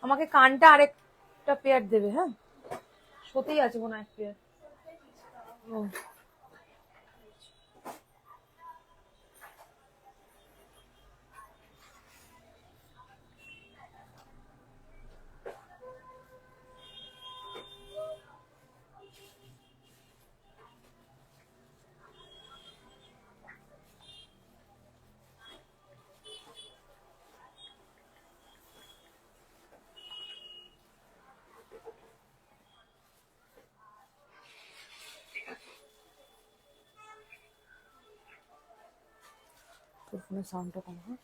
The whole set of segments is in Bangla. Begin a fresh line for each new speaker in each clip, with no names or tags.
আমাকে কানটা আরেকটা পেয়ার দেবে। হ্যাঁ, সত্যিই আছে কোনো এক পেয়ার। তোর ফোনের সাউন্ডটা কম। হ্যাঁ,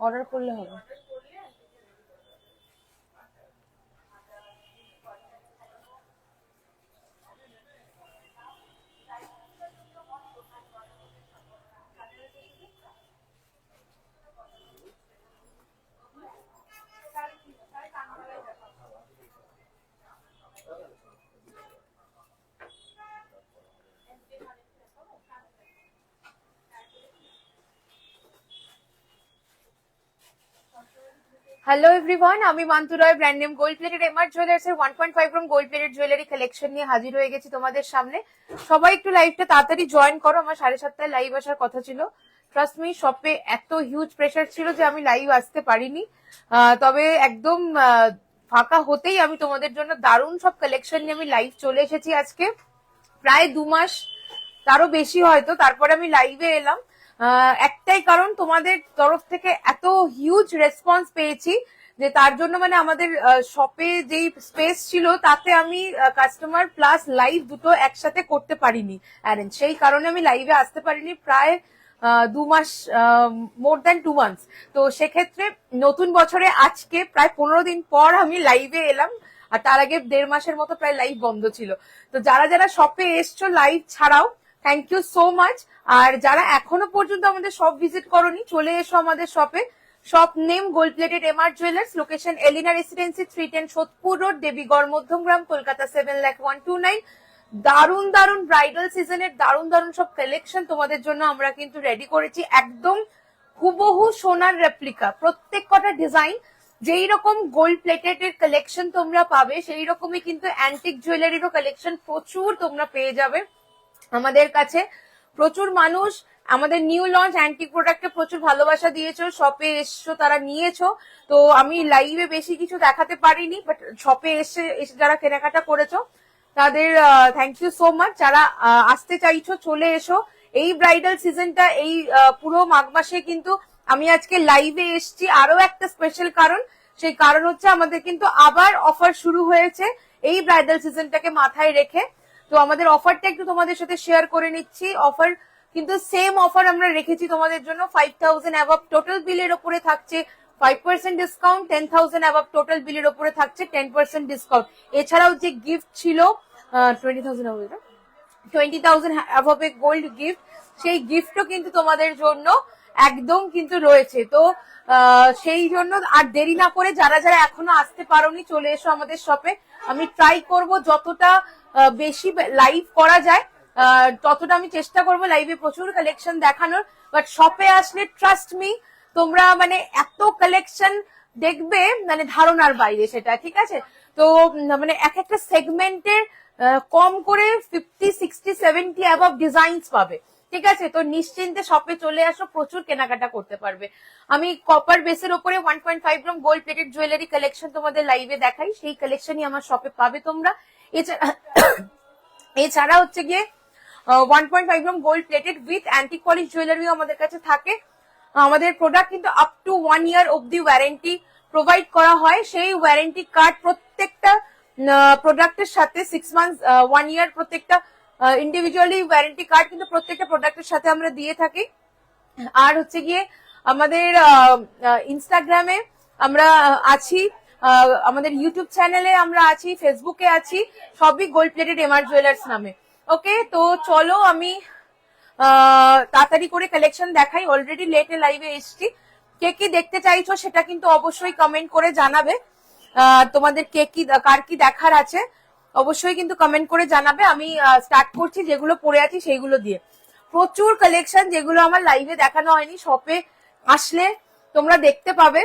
অর্ডার করলে হবে। হ্যালো এভরিওয়ান, আমি Mantu Roy, brand name gold plated MR jewellers এর 1.5 gram gold plated jewellery collection নিয়ে হাজির হয়ে গেছি তোমাদের সামনে। সবাই একটু লাইভটা তাড়াতাড়ি জয়েন করো, আমার 7:30 লাইভ আসার কথা ছিল। ট্রাস্ট মি, শপে এত হিউজ প্রেশার ছিল যে আমি লাইভ আসতে পারিনি। তবে একদম ফাঁকা হতেই আমি তোমাদের জন্য দারুণ সব কালেকশন নিয়ে আমি লাইভ চলে এসেছি। আজকে প্রায় 2 মাস, তারও বেশি হয়তো, তারপরে আমি লাইভে এলাম। একটাই কারণ, তোমাদের তরফ থেকে এত হিউজ রেসপন্স পেয়েছি যে তার জন্য মানে আমাদের শপে যেই স্পেস ছিল তাতে আমি কাস্টমার প্লাস লাইভ দুটো একসাথে করতে পারিনি অ্যারেঞ্জ, সেই কারণে আমি লাইভে আসতে পারিনি প্রায় 2 মাস, মোর দ্যান 2 মান্থস। তো সেক্ষেত্রে নতুন বছরে আজকে প্রায় 15 দিন পর আমি লাইভে এলাম, আর তার আগে 1.5 মাসের মতো প্রায় লাইভ বন্ধ ছিল। তো যারা যারা শপে এসছো লাইভ ছাড়াও, থ্যাংক ইউ সো মাচ। আর যারা এখনো পর্যন্ত আমাদের শপ ভিজিট করোনি, চলে এসো আমাদের শপে। Shop name gold plated MR jewellers, location Elina residency, 310 Sodepur road, Debigarh, Madhyamgram, Kolkata 7,01,29। দারুণ দারুণ ব্রাইডাল সিজনের দারুণ দারুণ সব কালেকশন তোমাদের জন্য আমরা কিন্তু রেডি করেছি, একদম হুবহু সোনার রেপ্লিকা। প্রত্যেক কটা ডিজাইন যেই রকম গোল্ড প্লেটেড এর কালেকশন তোমরা পাবে, সেই রকমই কিন্তু অ্যান্টিক জুয়েলারিরও কালেকশন প্রচুর তোমরা পেয়ে যাবে আমাদের কাছে। প্রচুর মানুষ আমাদের নিউ লঞ্চ অ্যান্টিক প্রোডাক্টে প্রচুর ভালোবাসা দিয়েছো, শপে এসছো, তারা নিয়েছো। তো আমি লাইভে বেশি কিছু দেখাতে পারিনি, বাট শপে এসে যারা কেনাকাটা করেছো তাদের থ্যাংক ইউ সো মাচ। যারা আসতে চাইছো চলে এসো। এই ব্রাইডাল সিজনটা এই পুরো মাঘ মাসে কিন্তু আমি আজকে লাইভে এসছি আরো একটা স্পেশাল কারণ। সেই কারণ হচ্ছে আমাদের কিন্তু আবার অফার শুরু হয়েছে এই ব্রাইডাল সিজনটাকে মাথায় রেখে। তো আমাদের অফারটা একটু তোমাদের সাথে শেয়ার করে নিচ্ছি। অফার কিন্তু সেম অফার আমরা রেখেছি তোমাদের জন্য। 5,000 অ্যাবভ টোটাল বিলের ওপরে থাকছে 5% ডিসকাউন্ট, 10,000 অ্যাবভ টোটাল বিলের ওপরে থাকছে 10% ডিসকাউন্ট। এছাড়াও যে গিফট ছিল 20,000 অ্যাবভ গোল্ড গিফট, সেই গিফটও কিন্তু তোমাদের জন্য একদম কিন্তু রয়েছে। তো সেই জন্য আর দেরি না করে যারা যারা এখনো আসতে পারোনি চলে এসো আমাদের শপে। আমি ট্রাই করব যতটা বেশি লাইভ করা যায় ততটা আমি চেষ্টা করব লাইভে প্রচুর কালেকশন দেখানোর। বাট শপে আসলে ট্রাস্ট মি, তোমরা মানে এত কালেকশন দেখবে মানে ধারণার বাইরে সেটা, ঠিক আছে? তো মানে এক একটা সেগমেন্টের কম করে 50, 60, 70 অ্যাবভ ডিজাইনস পাবে, ঠিক আছে? তো নিশ্চিন্তে শপে চলে আসো, প্রচুর কেনাকাটা করতে পারবে। আমি কপার বেসের ওপরে 1.5 gram gold plated jewellery collection তোমাদের লাইভে দেখাই, সেই কালেকশনই আমার শপে পাবে তোমরা। এছাড়া হচ্ছে গিয়ে 1.5 gram gold plated with antique polish জুয়েলারিও আমাদের কাছে থাকে। আমাদের প্রোডাক্ট কিন্তু আপ টু 1 ইয়ার অব্দি ওয়ারেন্টি প্রোভাইড করা হয়। সেই ওয়ারেন্টি কার্ড প্রত্যেকটা প্রোডাক্টের সাথে 6 মান্থস 1 ইয়ার প্রত্যেকটা ইন্ডিভিজুয়ালি ওয়ারেন্টি কার্ড কিন্তু প্রত্যেকটা প্রোডাক্টের সাথে আমরা দিয়ে থাকি। আর হচ্ছে গিয়ে আমাদের ইনস্টাগ্রামে আমরা আছি, আমাদের ইউটিউব চ্যানেলে আমরা আছি, ফেসবুকে আছি, সবই গোল্ড প্লেটেড এমআর জুয়েলার্স নামে। ওকে, তো চলো আমি তাড়াতাড়ি করে কালেকশন দেখাই, অলরেডি লেটে লাইভে এসছি। কে কি দেখতে চাইছো সেটা কিন্তু অবশ্যই কমেন্ট করে জানাবে। তোমাদের কে কি কার কি দেখার আছে অবশ্যই কিন্তু কমেন্ট করে জানাবে। আমি স্টার্ট করছি যেগুলো পরে আছি সেইগুলো দিয়ে। প্রচুর কালেকশন যেগুলো আমার লাইভে দেখানো হয়নি, শপে আসলে তোমরা দেখতে পাবে।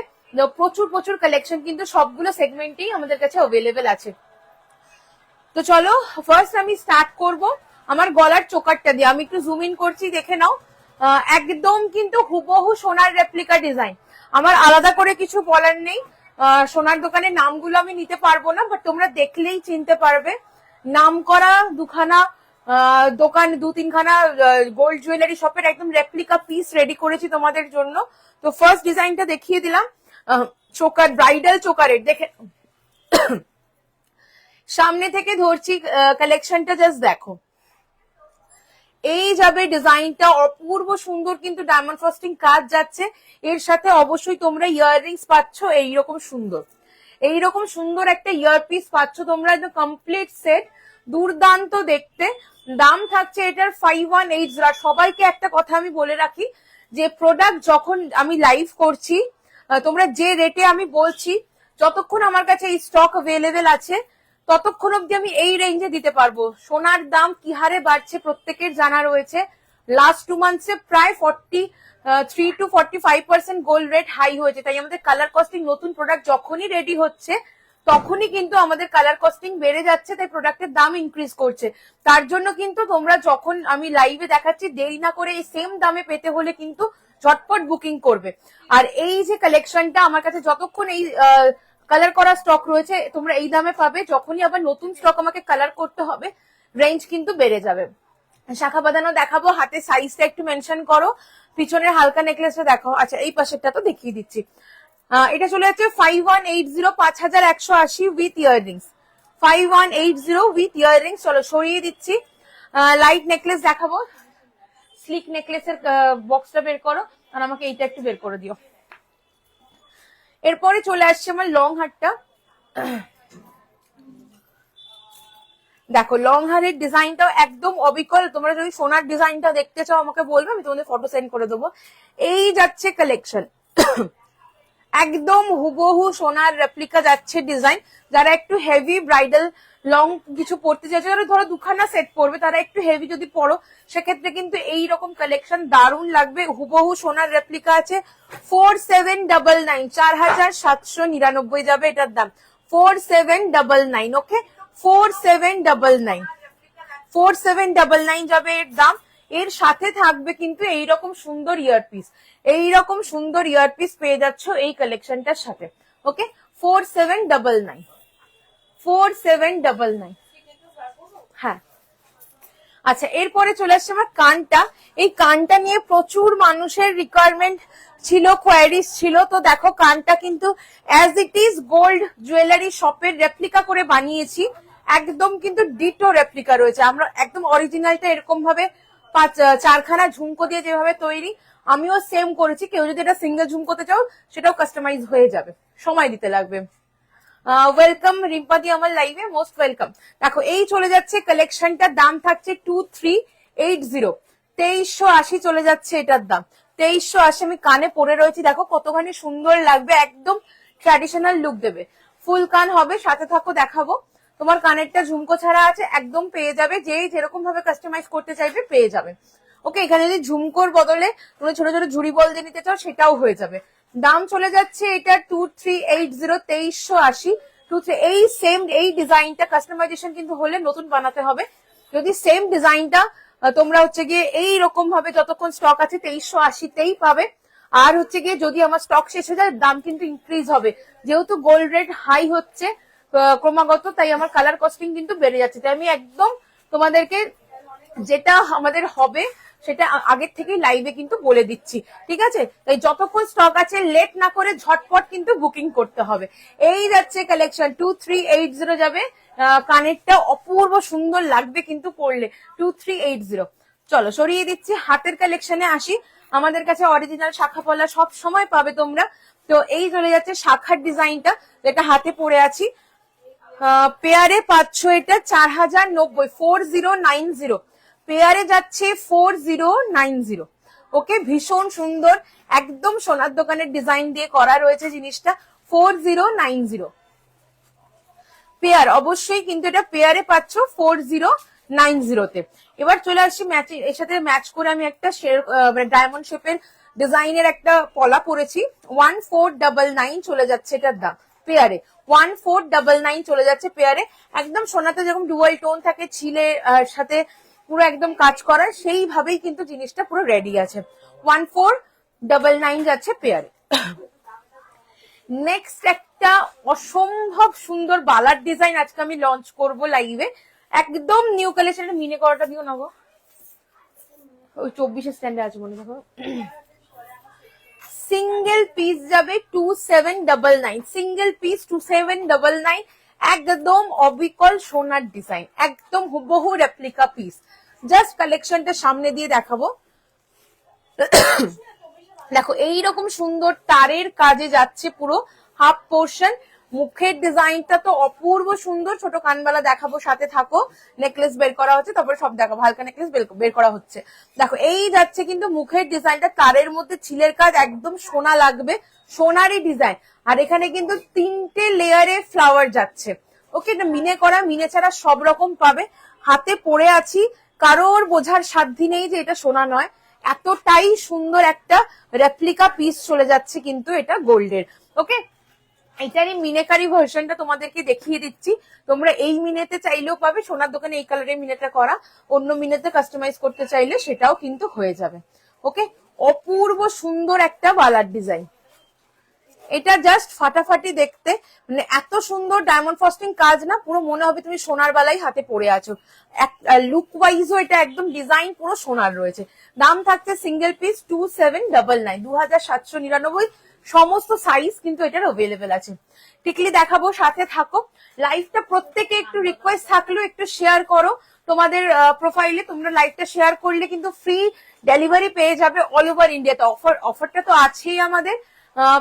প্রচুর প্রচুর কালেকশন কিন্তু সবগুলো সেগমেন্টেই আমাদের কাছে অ্যাভেলেবেল আছে। তো চলো ফার্স্ট আমি স্টার্ট করব আমার গলার চোকারটা দিয়ে। আমি একটু জুম ইন করছি, দেখে নাও। একদম কিন্তু হুবহু সোনার রেপ্লিকা ডিজাইন। আমার আলাদা করে কিছু বলার নেই। সোনার দোকানের নামগুলো আমি নিতে পারবো না, বাট তোমরা দেখলেই চিনতে পারবে। নাম করা দুখানা দোকান, দু তিনখানা গোল্ড জুয়েলারি শপের একদম রেপ্লিকা পিস রেডি করেছি তোমাদের জন্য। তো ফার্স্ট ডিজাইনটা দেখিয়ে দিলাম, চোকার, ব্রাইডাল চোকারের। দেখে সামনে থেকে ধরছি কালেকশনটা, জাস্ট দেখো। এই যাবে ডিজাইনটা, অপূর্ব সুন্দর কিন্তু ডায়মন্ড ফ্রস্টিং কাজ যাচ্ছে। এর সাথে অবশ্যই তোমরা ইয়াররিংস পাচ্ছ এইরকম সুন্দর, এইরকম সুন্দর একটা ইয়ারপিস পাচ্ছ তোমরা, একদম কমপ্লিট সেট, দুর্দান্ত দেখতে। দাম থাকছে এটার 5180। সবাইকে একটা কথা আমি বলে রাখি, যে প্রোডাক্ট যখন আমি লাইভ করছি, তোমরা যে রেটে আমি বলছি, যতক্ষণ আমার কাছে এই স্টক অ্যাভেলেবেল আছে ততক্ষণ অব্দি আমি এই রেঞ্জে দিতে পারবো। সোনার দাম কি হারে বাড়ছে প্রত্যেকের জানা রয়েছে। লাস্ট 2 মান্থসে প্রায় 43 to 45% গোল্ড রেট হাই হয়েছে। তাই আমাদের কালার কস্টিং, নতুন প্রোডাক্ট যখনই রেডি হচ্ছে তখনই কিন্তু আমাদের কালার কস্টিং বেড়ে যাচ্ছে, তাই প্রোডাক্টের দাম ইনক্রিজ করছে। তার জন্য কিন্তু তোমরা যখন আমি লাইভে দেখাচ্ছি, দেরি না করে এই সেম দামে পেতে হলে কিন্তু ঝটপট বুকিং করবে। আর এই যে কালেকশনটা আমার কাছে যতক্ষণ এই কালার করা স্টক রয়েছে তোমরা এই দামে পাবে। যখনই আবার নতুন স্টক আমাকে কালার করতে হবে, রেঞ্জ কিন্তু বেড়ে যাবে। শাখা বাঁধানো দেখাবো, হাতে সাইজটা একটু মেনশন করো, পিছনের হালকা নেকলেসটা দেখো। আচ্ছা, এই পাশেরটা তো দেখিয়ে দিচ্ছি। এটা চলে যাচ্ছে 5180, 5180 উইথ ইয়াররিংস। 5180 with earrings. চলো সরিয়ে দিচ্ছি। লাইট নেকলেস দেখাবো, স্লিক নেকলেসের বক্সটা বের করো, আর আমাকে এইটা একটু বের করে দিও। এরপরে চলে আসছে আমার লং হারটা। দেখো লং হারের ডিজাইনটাও একদম অবিকল। তোমরা যদি সোনার ডিজাইনটা দেখতে চাও আমাকে বলবে, আমি তোমাদের ফটো সেন্ড করে দেবো। এই যাচ্ছে কালেকশন, একদম হুবহু সোনার রেপ্লিকা যাচ্ছে ডিজাইন। যারা একটু হেভি ব্রাইডাল লং কিছু পড়তে চাইছে, যারা ধরো দুখানা সেট পড়বে, তারা একটু হেভি যদি পড়ো সেক্ষেত্রে কিন্তু এই রকম কালেকশন দারুণ লাগবে। হুবহু সোনার রেপ্লিকা আছে। 4799, 4799 যাবে এটার দাম। 4799, ওকে, 4799, 4799 যাবে এর দাম। এর সাথে থাকবে কিন্তু এইরকম সুন্দর ইয়ারপিস, এইরকম সুন্দর ইয়ারপিস পেয়ে যাচ্ছ এই কালেকশনটার সাথে। ওকে, 4799, 4799। হ্যাঁ, আচ্ছা, এরপরে চলে আসছে আমার কানটা। এই কানটা নিয়ে প্রচুর মানুষের রিকোয়ারমেন্ট ছিল, কোয়ারিজ ছিল। তো দেখো কানটা কিন্তু as it is gold jewellery শপের রেপ্লিকা করে বানিয়েছি। একদম কিন্তু ডিটো রেপ্লিকা রয়েছে। আমরা একদম অরিজিনালটা এরকম ভাবে 4খানা ঝুমকো দিয়ে যেভাবে তৈরি, আমিও সেম করেছি। কেউ যদি এটা সিঙ্গেল ঝুমকোতে চাও সেটাও কাস্টমাইজ হয়ে যাবে, সময় দিতে লাগবে। ওয়েলকাম রিম্পাদি আমার লাইভে, মোস্ট ওয়েলকাম। দেখো এই চলে যাচ্ছে কালেকশনটার দাম থাকছে 2380, 2380 চলে যাচ্ছে এটার দাম। 2380 আমি কানে পরে রয়েছি, দেখো কতখানি সুন্দর লাগবে, একদম ট্র্যাডিশনাল লুক দেবে। ফুল কান হবে, সাথে থাকো দেখাবো। তোমার কানেরটা ঝুমকো ছাড়া আছে, একদম পেয়ে যাবে। যেই যেরকম ভাবে কাস্টমাইজ করতে চাইবে পেয়ে যাবে। ওকে, এখানে যদি ঝুমকোর বদলে তুমি ছোট ছোট ঝুড়ি বল দিয়ে নিতে চাও সেটাও হয়ে যাবে। দাম চলে যাচ্ছে এটা 2380, 2380। এই সেম এই ডিজাইনটা কাস্টমাইজেশন কিন্তু হলে নতুন বানাতে হবে। যদি সেম ডিজাইনটা তোমরা হচ্ছে গিয়ে এইরকম ভাবে যতক্ষণ স্টক আছে 2380তেই পাবে। আর হচ্ছে গিয়ে যদি আমার স্টক শেষ হয়ে যায় দাম কিন্তু ইনক্রিজ হবে, যেহেতু গোল্ড রেট হাই হচ্ছে ক্রমাগত, তাই আমার কালার কস্টিং কিন্তু বেড়ে যাচ্ছে। তাই আমি একদম তোমাদেরকে যেটা আমাদের হবে সেটা আগের থেকে লাইভে কিন্তু বলে দিচ্ছি, ঠিক আছে? তাই যতক্ষণ স্টক আছে লেট না করে ঝটপট কিন্তু বুকিং করতে হবে। এই যাচ্ছে কালেকশন 2380 যাবে। কানেরটা অপূর্ব সুন্দর লাগবে কিন্তু পরলে, 2380। চলো সরিয়ে দিচ্ছি। হাতের কালেকশনে আসি। আমাদের কাছে অরিজিনাল শাখা পলা সব সময় পাবে তোমরা। তো এই চলে যাচ্ছে শাখার ডিজাইনটা, যেটা হাতে পরে আছি। পেয়ারে পাচ্ছ এটা 4090, 4090 পেয়ারে যাচ্ছে 4090। ওকে, ভীষণ সুন্দর, একদম সোনার দোকানের ডিজাইন দিয়ে করা রয়েছে জিনিসটা। 4090 পেয়ার, অবশ্যই কিন্তু এটা পেয়ারে পাচ্ছ 4090 তে। এবার চলে আসছি ম্যাচিং, এর সাথে ম্যাচ করে আমি একটা ডায়মন্ড শেপের ডিজাইনের একটা পলা পরেছি। 1499 চলে যাচ্ছে এটার দাম পেয়ারে। 1499 চলে যাচ্ছে পেয়ারে। একদম সোনাতে যেরকম ডুয়াল টোন থাকে, ছিলে সাথে পুরো একদম কাজ করা, সেইভাবেই কিন্তু জিনিসটা পুরো রেডি আছে। 1499 যাচ্ছে পেয়ারে। নেক্সট একটা অসম্ভব সুন্দর বালার ডিজাইন আজকে আমি লঞ্চ করব লাইভে, একদম নিউ কালেকশন। মিনে করাটা দিও না গো, ওই 24 স্ট্যান্ডে আছে মনে দেখো। সিঙ্গেল পিস যাবে 2799, সিঙ্গেল পিস 2799, একদম অবিকল সোনার ডিজাইন, একদম হুবহু রেপ্লিকা পিস। জাস্ট কালেকশনটা সামনে দিয়ে দেখাবো। দেখো এইরকম সুন্দর তারের কাজে যাচ্ছে পুরো হাফ পোর্শন। মুখের ডিজাইনটা তো অপূর্ব সুন্দর, ছোট কানবালা দেখাবো, সাথে থাকো। নেকলেস বের করা হচ্ছে, তারপরে সব দেখাবো, হালকা নেকলেস বের করা হচ্ছে। দেখো এই যাচ্ছে কিন্তু মুখের ডিজাইনটা, তারের মধ্যে ছিলের কাজ, একদম সোনা লাগবে, সোনারই ডিজাইন। আর এখানে কিন্তু 3টে লেয়ারে ফ্লাওয়ার যাচ্ছে। ওকে, এটা মিনে করা, মিনে ছাড়া সব রকম পাবে। হাতে পরে আছি, কারোর বোঝার সাধ্য নেই যে এটা সোনা নয়, এতটাই সুন্দর একটা রেপ্লিকা পিস চলে যাচ্ছে কিন্তু এটা গোল্ডের। ওকে, এটারই মিনেকারি ভার্সনটা তোমাদেরকে দেখিয়ে দিচ্ছি। তোমরা এই মিনেতে চাইলেও পাবে, সোনার দোকানে এই কালারের মিনেটা করা, অন্য মিনেতে কাস্টমাইজ করতে চাইলে সেটাও কিন্তু হয়ে যাবে। ওকে, অপূর্ব সুন্দর একটা বালার ডিজাইন। এটা জাস্ট ফাটাফাটি দেখতে, মানে এত সুন্দর ডায়মন্ড ফস্টিং কাজ না, পুরো মনে হবে তুমি সোনার বালাই হাতে পরে আছো। লুক ওয়াইজও এটা একদম ডিজাইন পুরো সোনার রয়েছে। দাম থাকছে সিঙ্গেল পিস 2799, 2799। সমস্ত সাইজ কিন্তু এটার অ্যাভেলেবেল আছে। টিকলি দেখাবো, সাথে থাকো। লাইভটা প্রত্যেকে একটু রিকোয়েস্ট থাকলেও একটু শেয়ার করো তোমাদের প্রোফাইলে। তোমরা লাইভটা শেয়ার করলে কিন্তু ফ্রি ডেলিভারি পেয়ে যাবে অল ওভার ইন্ডিয়াতে। অফারটা তো আছেই আমাদের,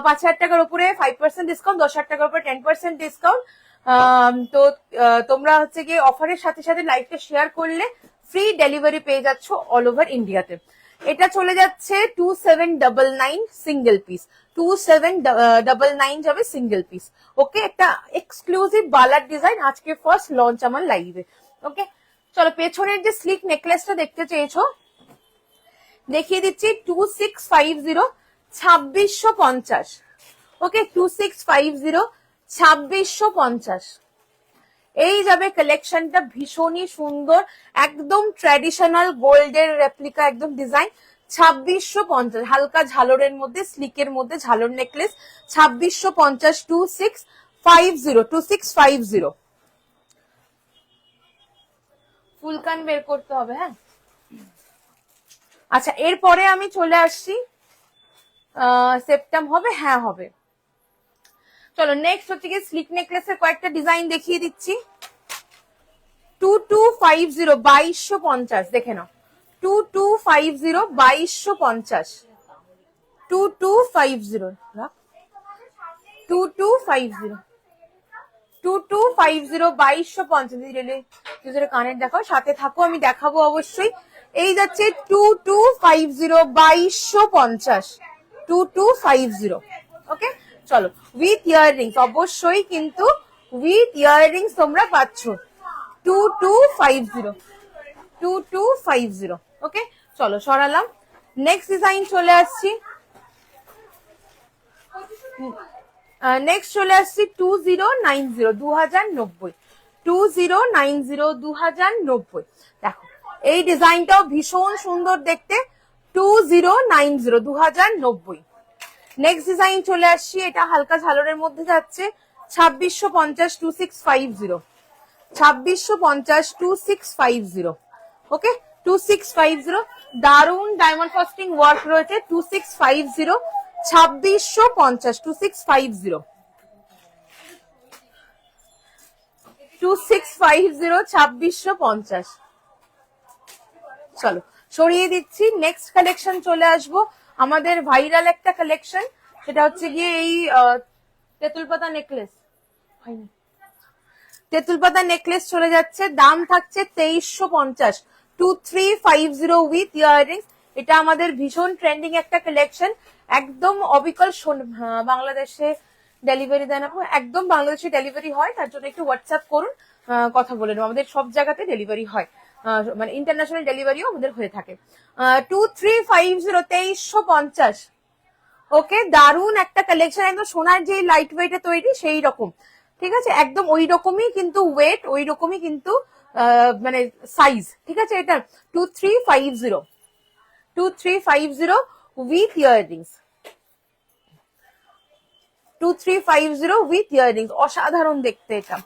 5,000 টাকার উপরে 5% ডিসকাউন্ট, 10,000 টাকার উপরে 10% ডিসকাউন্ট। তো তোমরা হচ্ছে গিয়ে অফারের সাথে সাথে লাইভটা শেয়ার করলে ফ্রি ডেলিভারি পেয়ে যাচ্ছ অল ওভার ইন্ডিয়াতে। এটা চলে যাচ্ছে 2799 সিঙ্গেল পিস, 2799 যাবে সিঙ্গেল পিস। ওকে, একটা এক্সক্লুসিভ বালার ডিজাইন, আজকে ফার্স্ট লঞ্চ আমার লাইভে। ওকে, চলো পেছনের যে স্লিক নেকলেসটা দেখতে চেয়েছো দেখিয়ে দিচ্ছি। 2650, 2650। ওকে, 2650, 2650। এই যাবে কালেকশনটা, ভীষণই সুন্দর, একদম ট্র্যাডিশনাল গোল্ডের রেপ্লিকা একদম ডিজাইন। 2650, হালকা ঝালরের মধ্যে, স্লিকের মধ্যে ঝালর নেকলেস। 2650, 2650, 2650। ফুলকান বের করতে হবে। হ্যাঁ, আচ্ছা, এরপরে আমি চলে আসছি, সেপ্টেম হবে, হ্যাঁ হবে। চলো নেক্সট হচ্ছে কি স্লিক নেকলেসের কয়েকটা ডিজাইন দেখিয়ে দিচ্ছি। 2250, 2250 দেখে নাও। 2250, 2250, 2250, 2250, 2250, 2250। কানের দেখাও, সাথে থাকো, আমি দেখাবো অবশ্যই। এই যাচ্ছে 2250, 2250, 2250। ওকে, চলো উইথ ইয়াররিংস, অবশ্যই কিন্তু উইথ ইয়াররিংস তোমরা পাচ্ছ। 2250, 2250। ওকে, চলো সরালাম। নেক্সট ডিজাইন চলে আসছি। নেক্সট চলে আসছি 2090, 2090, 2090, 2090। দেখো এই ডিজাইনটাও ভীষণ সুন্দর দেখতে। 2090, 2090। নেক্সট ডিজাইন চলে আসছি, এটা হালকা ঝালরের মধ্যে যাচ্ছে। 2650, 2650, 2650, 2650। ওকে, 2650, দারুন ডায়মন্ড ফস্টিং ওয়ার্ক রয়েছে। 2650, 2650, 2650, 2650, 2650। চলো সরিয়ে দিচ্ছি। নেক্সট কালেকশন চলে আসবো, আমাদের ভাইরাল একটা কালেকশন, সেটা হচ্ছে গিয়ে এই তেঁতুল পাতা নেকলেস। তেঁতুল পাতা নেকলেস চলে যাচ্ছে, দাম থাকছে 2350, 2350 উইথ ইয়াররিংস। এটা আমাদের ভীষণ ট্রেন্ডিং একটা কালেকশন, একদম অবিকল বাংলাদেশে ডেলিভারি দেন আপু, একদম বাংলাদেশে ডেলিভারি হয়, তার জন্য একটু হোয়াটসঅ্যাপ করুন, কথা বলে নেব। আমাদের সব জায়গাতে ডেলিভারি হয়, মানে ইন্টারন্যাশনাল ডেলিভারিও আমাদের হয়ে থাকে। 2350, 2350। ওকে, দারুন একটা কালেকশন, একদম সোনার যে লাইট ওয়েটে তৈরি সেই রকম, ঠিক আছে, একদম ওই রকমই কিন্তু ওয়েট, ওই রকমই কিন্তু মানে সাইজ, ঠিক আছে। এটা 2350, 2350 উইথ ইয়াররিংস, 2350 উইথ ইয়াররিংস, অসাধারণ দেখতে এটা।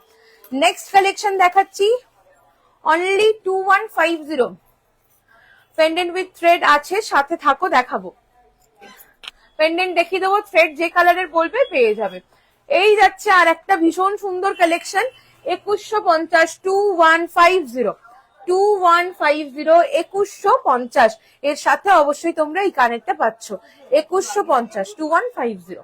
নেক্সট কালেকশন দেখাচ্ছি, অনলি 2150, পেন্ডেন্ট উইথ থ্রেড আছে, সাথে থাকো দেখাবো। পেন্ডেন্ট দেখিয়ে দেবো, থ্রেড যে কালারের বলবে পেয়ে যাবে। এই যাচ্ছে আর একটা ভীষণ সুন্দর কালেকশন, 2150, 2150, 2150, 2150। এর সাথে অবশ্যই তোমরা এই কানেরটা পাচ্ছ, 2150, 2150।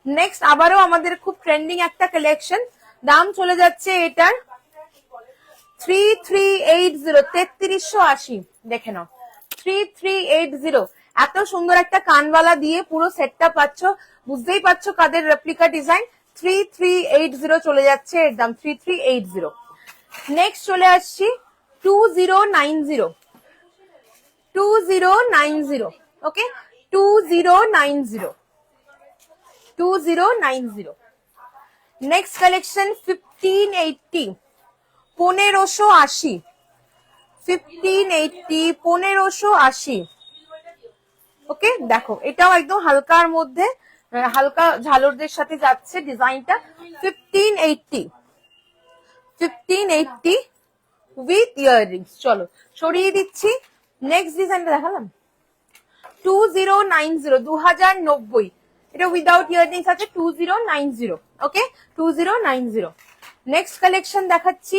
নেক্সট আবারও আমাদের খুব ট্রেন্ডিং একটা কালেকশন, দাম চলে যাচ্ছে এটার 3380, 3380। দেখে নাও, 3380। এত সুন্দর একটা কানওয়ালা দিয়ে পুরো সেটটা পাচ্ছ, বুঝতেই পারছো কাদের রেপ্লিকা ডিজাইন। 3380 চলে যাচ্ছে এর দাম, 3380। নেক্সট চলে আসছি 2090, 2090। ওকে, 2090, 2090। Next collection 1580, 1580, 1580, 1580। ওকে, দেখো এটাও একদম হালকার মধ্যে, হালকা ঝালরদের সাথে যাচ্ছে ডিজাইনটা। 1580, 1580 উইথ ইয়াররিংস। চলো সরিয়ে দিচ্ছি, নেক্সট ডিজাইনটা দেখালাম 2090, 2090। এটা উইদাউট ইয়াররিংস আছে, 2090। ওকে, 2090। নেক্সট কালেকশন দেখাচ্ছি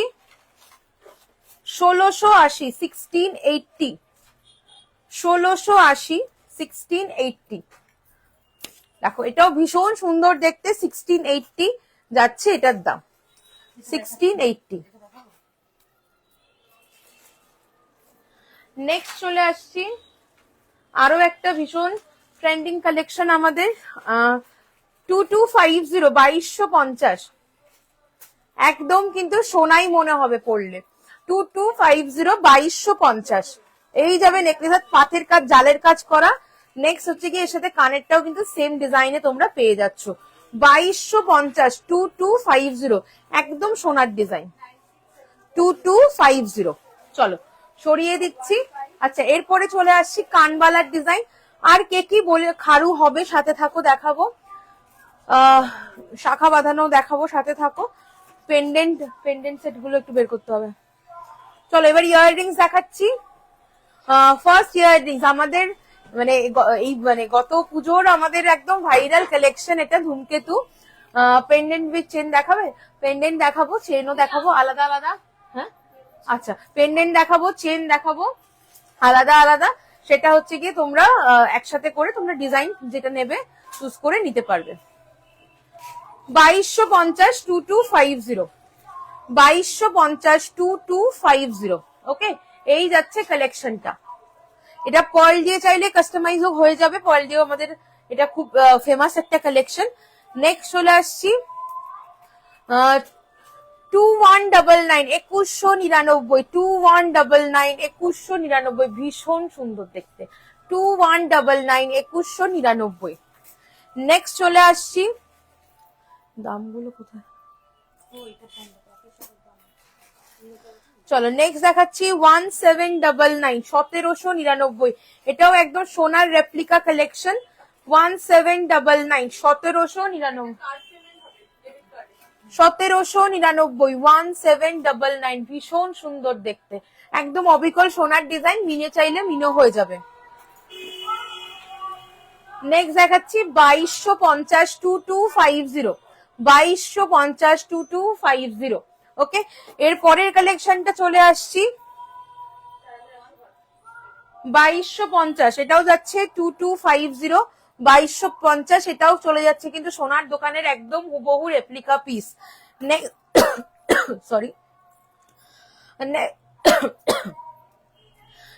1680, 1680, 1680, 1680। দেখো এটাও ভীষণ সুন্দর দেখতে, 1680 যাচ্ছে এটার দাম, 1680। নেক্সট চলে আসছি আরো একটা ভীষণ ট্রেন্ডিং কালেকশন আমাদের, 2250, 2250। একদম কিন্তু সোনাই মনে হবে পড়লে, 2250, 2250। এই যাবে নেকলেস, পাথের কাজ, জালের কাজ করা। নেক্সট হচ্ছে কি এর সাথে কানেরটাও কিন্তু সেম ডিজাইনে তোমরা পেয়ে যাচ্ছ, 2250, 2250, একদম সোনার ডিজাইন, 2250। চলো সরিয়ে দিচ্ছি। আচ্ছা, এরপরে চলে আসছি কানবালার ডিজাইন। আর কে কি বলে খারু হবে, সাথে থাকো দেখাবো, শাখা বাঁধানো দেখাবো, সাথে থাকো। পেন্ডেন্ট সেট গুলো একটু বের করতে হবে। চলো এবার ইয়াররিংস দেখাচ্ছি। ফার্স্ট ইয়াররিংস আমাদের মানে এই মানে গত পুজোর আমাদের একদম ভাইরাল কালেকশন এটা, ধূমকেতু। পেন্ডেন্ট উইথ চেন দেখাবে? পেন্ডেন্ট দেখাবো, চেনও দেখাবো আলাদা আলাদা। হ্যাঁ আচ্ছা, পেন্ডেন্ট দেখাবো, চেন দেখাবো আলাদা আলাদা। সেটা হচ্ছে গিয়ে তোমরা একসাথে করে তোমরা ডিজাইন যেটা নেবে চুজ করে নিতে পারবে। 2250, 2250, 2250, 2250। ওকে, এই যাচ্ছে কালেকশনটা। এটা পার্ল দিয়ে চাইলে কাস্টমাইজও হয়ে যাবে, পার্ল দিয়েও আমাদের এটা খুব ফেমাস একটা কালেকশন। নেক্সট চলে আসছি 2199, 2199, 2199, 2199, ভীষণ সুন্দর দেখতে, 2199, 2199। নেক্সট চলে আসছি, দামগুলো কোথায়, চলো নেক্সট দেখাচ্ছি 1799, 1799। এটাও একদম সোনার রেপ্লিকা কালেকশন, 1799, 1799, 1799, 1799। ভীষণ সুন্দর দেখতে, একদম অবিকল সোনার ডিজাইন, মিনে চাইলে মিনো হয়ে যাবে। নেক্সট দেখাচ্ছি 2250, 2250, 2250, 2250। ওকে, এর পরের কালেকশনটা চলে আসছি 2250, এটাও যাচ্ছে 2250, 2250। এটাও চলে যাচ্ছে কিন্তু সোনার দোকানের একদম হুবহু রেপ্লিকা পিস। সরি,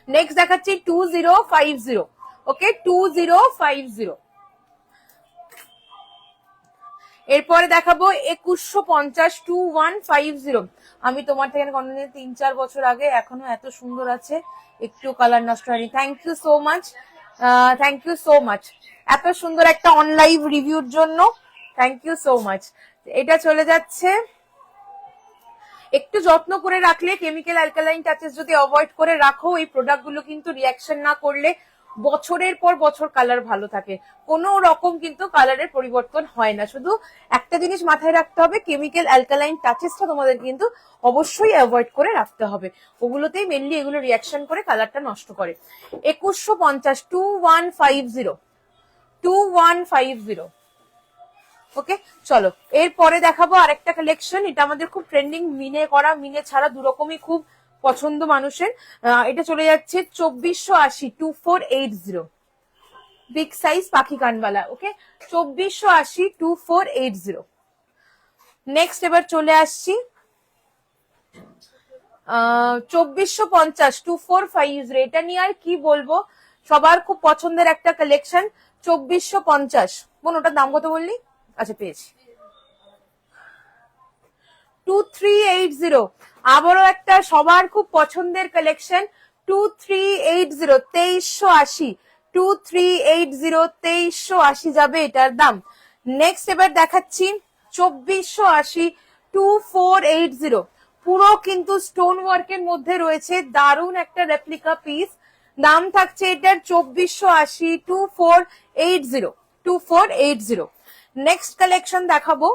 নেক্সট দেখাচ্ছি 2050, ওকে 2050। এরপরে দেখাবো 2150, 2150। আমি তোমার থেকে কোনদিন 3-4 বছর আগে, এখনো এত সুন্দর আছে, একটু কালার নষ্ট হয়নি। Thank you so much, thank you so much এত সুন্দর একটা অনলাইভ রিভিউর জন্য, থ্যাংক ইউ সো মাচ। এটা চলে যাচ্ছে, একটু যত্ন করে রাখলে, কেমিক্যাল অ্যালকালাইন টাচেস যদি অ্যাভয়েড করে রাখো, এই প্রোডাক্ট গুলো কিন্তু রিয়াকশন না করলে বছরের পর বছর কালার ভালো থাকে, কোনো রকম কিন্তু কালারের পরিবর্তন হয় না। শুধু একটা জিনিস মাথায় রাখতে হবে, কেমিক্যাল অ্যালকালাইন টাচেসটা তোমাদের কিন্তু অবশ্যই অ্যাভয়েড করে রাখতে হবে, ওগুলোতেই মেনলি এগুলো রিয়াকশন করে কালারটা নষ্ট করে। 2150, 2150, 2150। ওকে, চলো এরপরে দেখাবো আরেকটা কালেকশন। এটা আমাদের খুব ট্রেন্ডিং, মিনে করা, মিনে ছাড়া দুরকমই খুব পছন্দ মানুষের। এটা চলে যাচ্ছে 2480, 2480, বিগ সাইজ পাখি কানবালা। ওকে, 2480, 2480। নেক্সট এবার চলে আসছি 2450, 2450। এটা নিয়ে আর কি বলবো, সবার খুব পছন্দের একটা কালেকশন। 2450, বোন ওটার দাম কত বললি? আচ্ছা পেয়েছি, 2380। আবারও একটা সবার খুব পছন্দের কালেকশন, 2380, 2380, 2380, 2380 যাবে এটার দাম। নেক্সট এবার দেখাচ্ছি 2480, 2480। পুরো কিন্তু স্টোন ওয়ার্কের মধ্যে রয়েছে, দারুণ একটা রেপ্লিকা পিস। দাম থাকছে এটার 2480, 2480, 2480। নেক্সট কালেকশন দেখাবো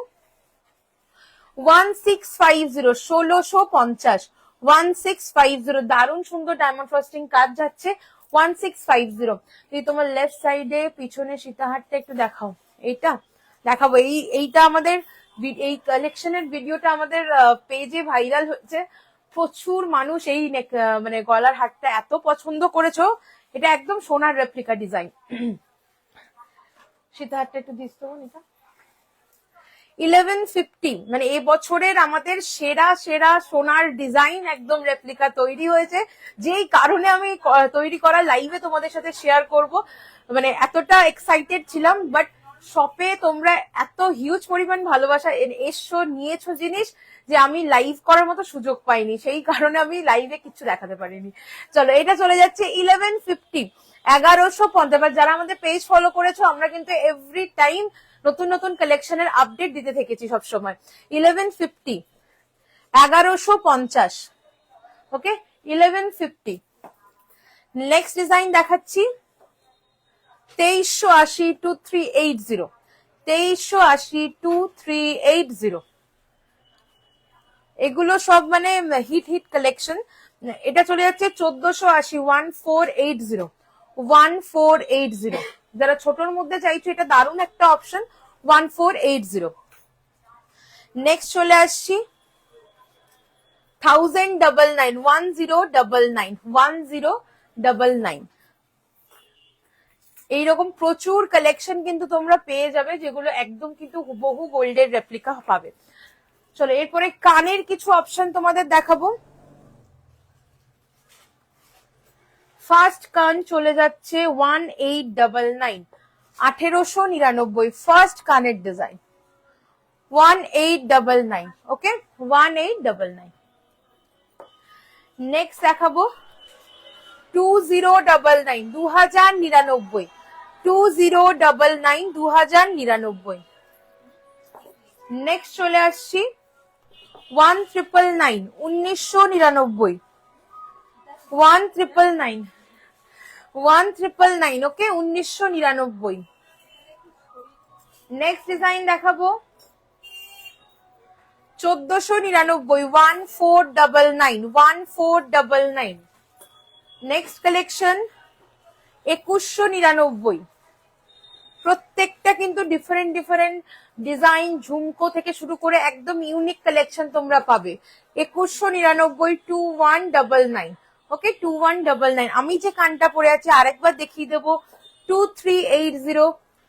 1650, 1650, 1650। দারুণ সুন্দর ডায়মন্ড ফ্রস্টিং কাজ যাচ্ছে, 1650। যদি তোমার লেফট সাইডে পিছনে সীতাহারটা একটু দেখাও, এইটা দেখাবো। এইটা আমাদের এই কালেকশনের ভিডিওটা আমাদের পেজে ভাইরাল হয়েছে, প্রচুর মানুষ এই মানে গলার হারটা এত পছন্দ করেছো। এটা একদম সোনার রেপ্লিকা ডিজাইন। সীতাহারটা একটু দিস তো এটা 1150, মানে এবছরের আমাদের সেরা সেরা সোনার ডিজাইন একদম রেপ্লিকা তৈরি হয়েছে, যেই কারণে আমি তৈরি করা লাইভে তোমাদের সাথে শেয়ার করব। মানে এতটা এক্সাইটেড ছিলাম, বাট শপে তোমরা এত হিউজ পরিমাণ ভালোবাসা এসছো, নিয়েছো জিনিস, যে আমি লাইভ করার মতো সুযোগ পাইনি, সেই কারণে আমি লাইভে কিছু দেখাতে পারিনি। চলো এটা চলে যাচ্ছে 1150, 1150। যারা আমাদের পেজ ফলো করেছো, আমরা কিন্তু এভরি টাইম নতুন নতুন কালেকশনের আপডেট দিতে থেকেছি সবসময়। 1150, 1150। ওকে, 1150। নেক্সট ডিজাইন দেখাচ্ছি 2380, 2380, 2380, 2380। এগুলো সব মানে হিট হিট কালেকশন। এটা চলে যাচ্ছে 1480, 1480, 1480। যারা ছোটর মধ্যে চাইছো, এটা দারুণ একটা অপশন, 1480। নেক্সট চলে আসছি 1099, 1099, 1099। এইরকম প্রচুর কালেকশন কিন্তু তোমরা পেয়ে যাবে, যেগুলো একদম কিন্তু হুবহু গোল্ডের রেপ্লিকা পাবে। চলো এরপরে কানের কিছু অপশন তোমাদের দেখাবো। ফার্স্ট কান চলে যাচ্ছে 1899, 1899, ফার্স্ট কানের ডিজাইন 1899। ওকে, 1899। নেক্সট দেখাবো 2099, 2099, 2099, 2099। নেক্সট চলে আসছি 1999, 1999, 1999, 1999। ওকে, 1999। নেক্সট ডিজাইন দেখাবো 1499, 1499, 1499। Next collection 2199। প্রত্যেকটা কিন্তু ডিফারেন্ট ডিফারেন্ট ডিজাইন, ঝুমকো থেকে শুরু করে একদম ইউনিক কালেকশন তোমরা পাবে। 2199, 2199। ওকে, 2199। আমি যে কানটা পরে আছি আরেকবার দেখিয়ে দেবো, 2380,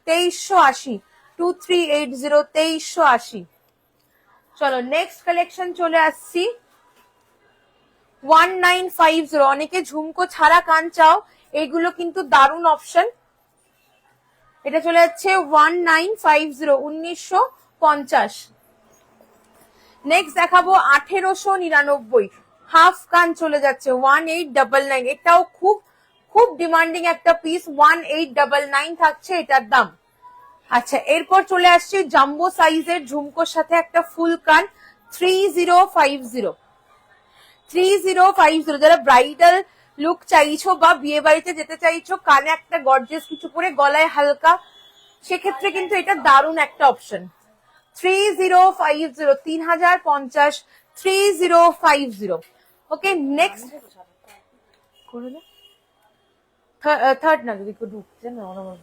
2380, 2380, 2380। চলো নেক্সট কালেকশন চলে আসছি 1950। অনেকে ঝুমকো ছাড়া কান চাও, এগুলো কিন্তু দারুণ অপশন। এটা চলে যাচ্ছে 1950, 1950। নেক্সট দেখাবো 1899, হাফ কান চলে যাচ্ছে 1899। এটাও খুব খুব ডিমান্ডিং একটা পিস, 1899 থাকছে এটার দাম। আচ্ছা, এরপর চলে আসছে জাম্বো সাইজের ঝুমকোর সাথে একটা ফুল কান, 3050। 3050, যারা ব্রাইডাল লুক চাইছো বা বিয়ে বাড়িতে যেতে চাইছো, কানে একটা গর্জিয়াস কিছু পরে, গলায় হালকা, সেক্ষেত্রে কিন্তু এটা দারুণ একটা অপশন। 3050, 3050, 3050। ওকে, নেক্সট করে দে। থার্ড না, যদি কেউ ঢুকছে না, আমার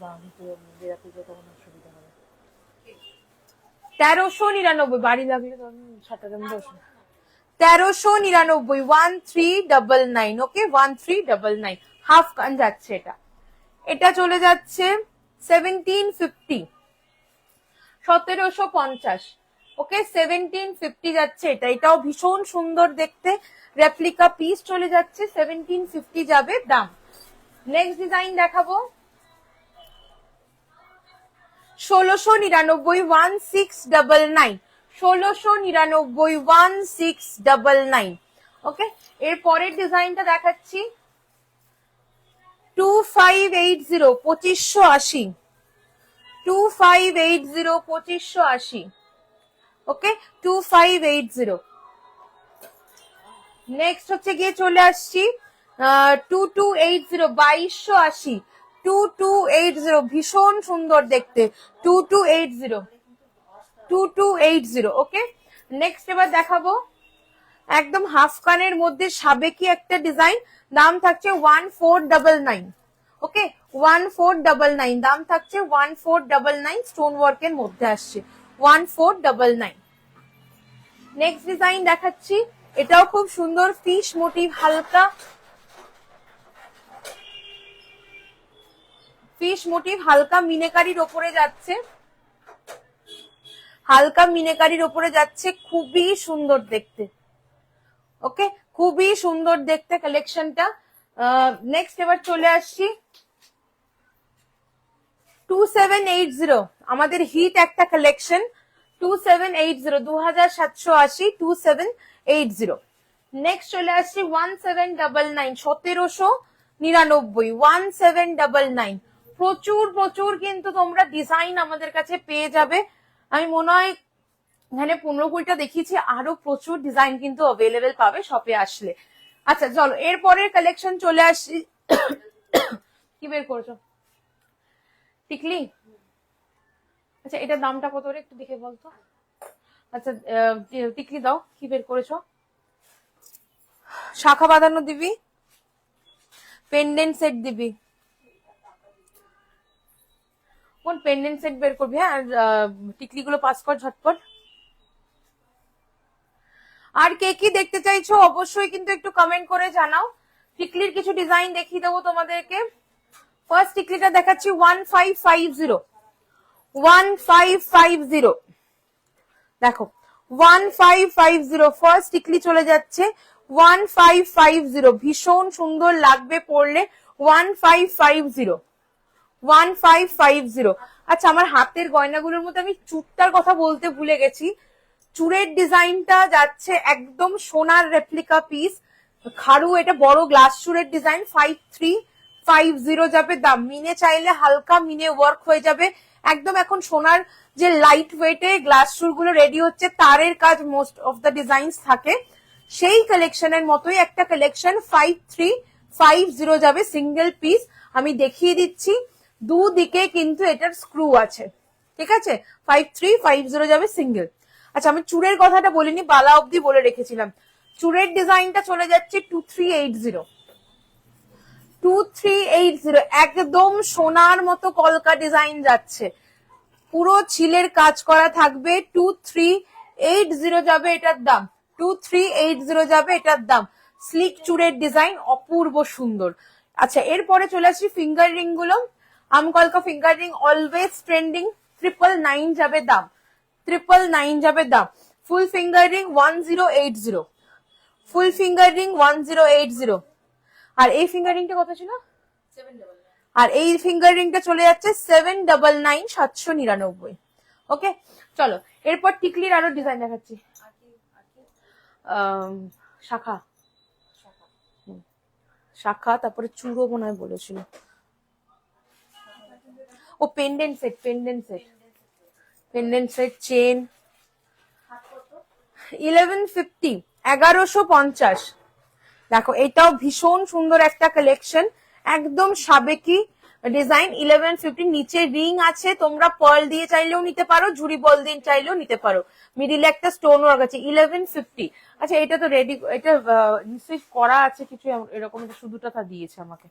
বেরাতে যেতে কোনো অসুবিধা হবে। 1399, বাড়ি লাগলে সাতটা দাম 1399, 1399। ওকে, 1399, হাফ কান যাচ্ছে এটা। এটা চলে যাচ্ছে 1750, 1750। ওকে, 1750 যাচ্ছে এটা। এটাও ভীষণ সুন্দর দেখতে, রেপ্লিকা পিস চলে যাচ্ছে, 1750 যাবে দাম। নেক্সট ডিজাইন দেখাবো 1699, 1699, 1699, 1699। ওকে, এর পরের ডিজাইনটা দেখাচ্ছি 2580, 2580, 2580, 2580। ওকে, 2580। নেক্সট হচ্ছে গিয়ে চলে আসছি 2280, 2280, 2280, ভীষণ সুন্দর দেখতে, 2280, 2280। ওকে, নেক্সট এবার দেখাবো একদম হাফ কানের মধ্যে সাবেকি একটা ডিজাইন, দাম থাকছে 1499। ওকে, 1499 দাম থাকছে, 1499, স্টোন ওয়ার্কের মধ্যে আসছে, 1499। নেক্সট ডিজাইন দেখাচ্ছি, এটাও খুব সুন্দর, ফিশ মোটিভ, হালকা ফিশ মোটিভ, হালকা মিনেকারির ওপরে যাচ্ছে, হালকা মিনেকারির ওপরে যাচ্ছে, খুবই সুন্দর দেখতে। ওকে, খুবই সুন্দর দেখতে কালেকশনটা। নেক্সট এবার চলে আসছি 2780, আমাদের হিট একটা কালেকশন, 2780, 2780, 2780। নেক্সট চলে আসছি 1799, 1799, 1799। প্রচুর প্রচুর কিন্তু তোমরা ডিজাইন আমাদের কাছে পেয়ে যাবে। আমি মনে হয় এখানে 15-20টা দেখিয়েছি, আরো প্রচুর ডিজাইন কিন্তু অ্যাভেলেবেল পাবে শপে আসলে। আচ্ছা চলো, এরপরের কালেকশন চলে আসছি। কি বের করছো? টিকলি? আচ্ছা, এটার দামটা কত রে, একটু দেখে বলতো। আচ্ছা, টিকলি দাও, কি বের করেছো? শাখা বাঁধানো দিবি, পেন্ডেন্ট সেট দিবি, কোন পেন্ডেন্ট সেট বের করবি? হ্যাঁ, টিকলি গুলো পাস কর ঝটপট। আর কে কি দেখতে চাইছো অবশ্যই কিন্তু একটু কমেন্ট করে জানাও। টিকলির কিছু ডিজাইন দেখিয়ে দেবো তোমাদেরকে। ফার্স্ট টিকলিটা দেখাচ্ছি 1550, 1550। দেখো 1550, ফার্স্ট টিকলি চলে যাচ্ছে 1550, ভীষণ সুন্দর লাগবে পরলে, 1550, 1550। আচ্ছা, আমার হাতের গয়নাগুলোর মধ্যে আমি চুটটার কথা বলতে ভুলে গেছি। চুড়ের ডিজাইনটা যাচ্ছে একদম সোনার রেপ্লিকা পিস, খাড়ু, এটা বড় গ্লাস চুড়ের ডিজাইন, 5350 যাবে দাম। মিনে চাইলে হালকা মিনে ওয়ার্ক হয়ে যাবে একদম। এখন সোনার যে লাইট ওয়েটে গ্লাস চুড়গুলো রেডি হচ্ছে, তারের কাজ মোস্ট অফ দ্য ডিজাইন থাকে, সেই কালেকশনের মতোই একটা কালেকশন, 5350 যাবে সিঙ্গেল পিস। আমি দেখিয়ে দিচ্ছি, দুদিকে কিন্তু এটার স্ক্রু আছে, ঠিক আছে। 5350 যাবে সিঙ্গেল। আচ্ছা, আমি চুড়ের কথাটা বলিনি, বালা অব্দি বলে রেখেছিলাম। চুড়ের ডিজাইনটা চলে যাচ্ছে 2380, 2380, একদম সোনার মতো কলকা ডিজাইন যাচ্ছে, পুরো ছিলের কাজ করা থাকবে, 2380 যাবে এটার দাম, 2380 যাবে এটার দাম। স্লিক চুড়ের ডিজাইন, অপূর্ব সুন্দর। আচ্ছা, এরপরে চলে আসছি ফিঙ্গার রিং গুলো। আমকলকা ফিঙ্গার রিং অলওয়েজ ট্রেন্ডিং, 999 যাবে দাম, 999 যাবে দাম। ফুল ফিঙ্গার রিং 1080, ফুল ফিঙ্গার রিং 1080। আর এই ফিঙ্গার রিংটা কত ছিল?
799।
আর এই ফিঙ্গার রিংটা চলে যাচ্ছে 799 799। ওকে চলো এরপর টিকলির আরো ডিজাইন দেখাচ্ছি। শাখা শাখা তারপরে চূড়ো মনে হয় বলেছিল। ও পেন্ডেন্ট সেট চেন 1150 1150। দেখো এটাও ভীষণ সুন্দর একটা কালেকশন, একদম সাবেকি ডিজাইন। 1150 নিচে রিং আছে, তোমরা পার্ল দিয়ে চাইলেও নিতে পারো, ঝুড়ি বল দিয়ে চাইলেও নিতে পারো, মিডিলে একটা স্টোন ওয়ার্ক আছে। 1150। আচ্ছা এটা তো রেডি, এটা নিশ্চয়ই করা আছে কিছু এরকম, শুধুটা তা দিয়েছে আমাকে।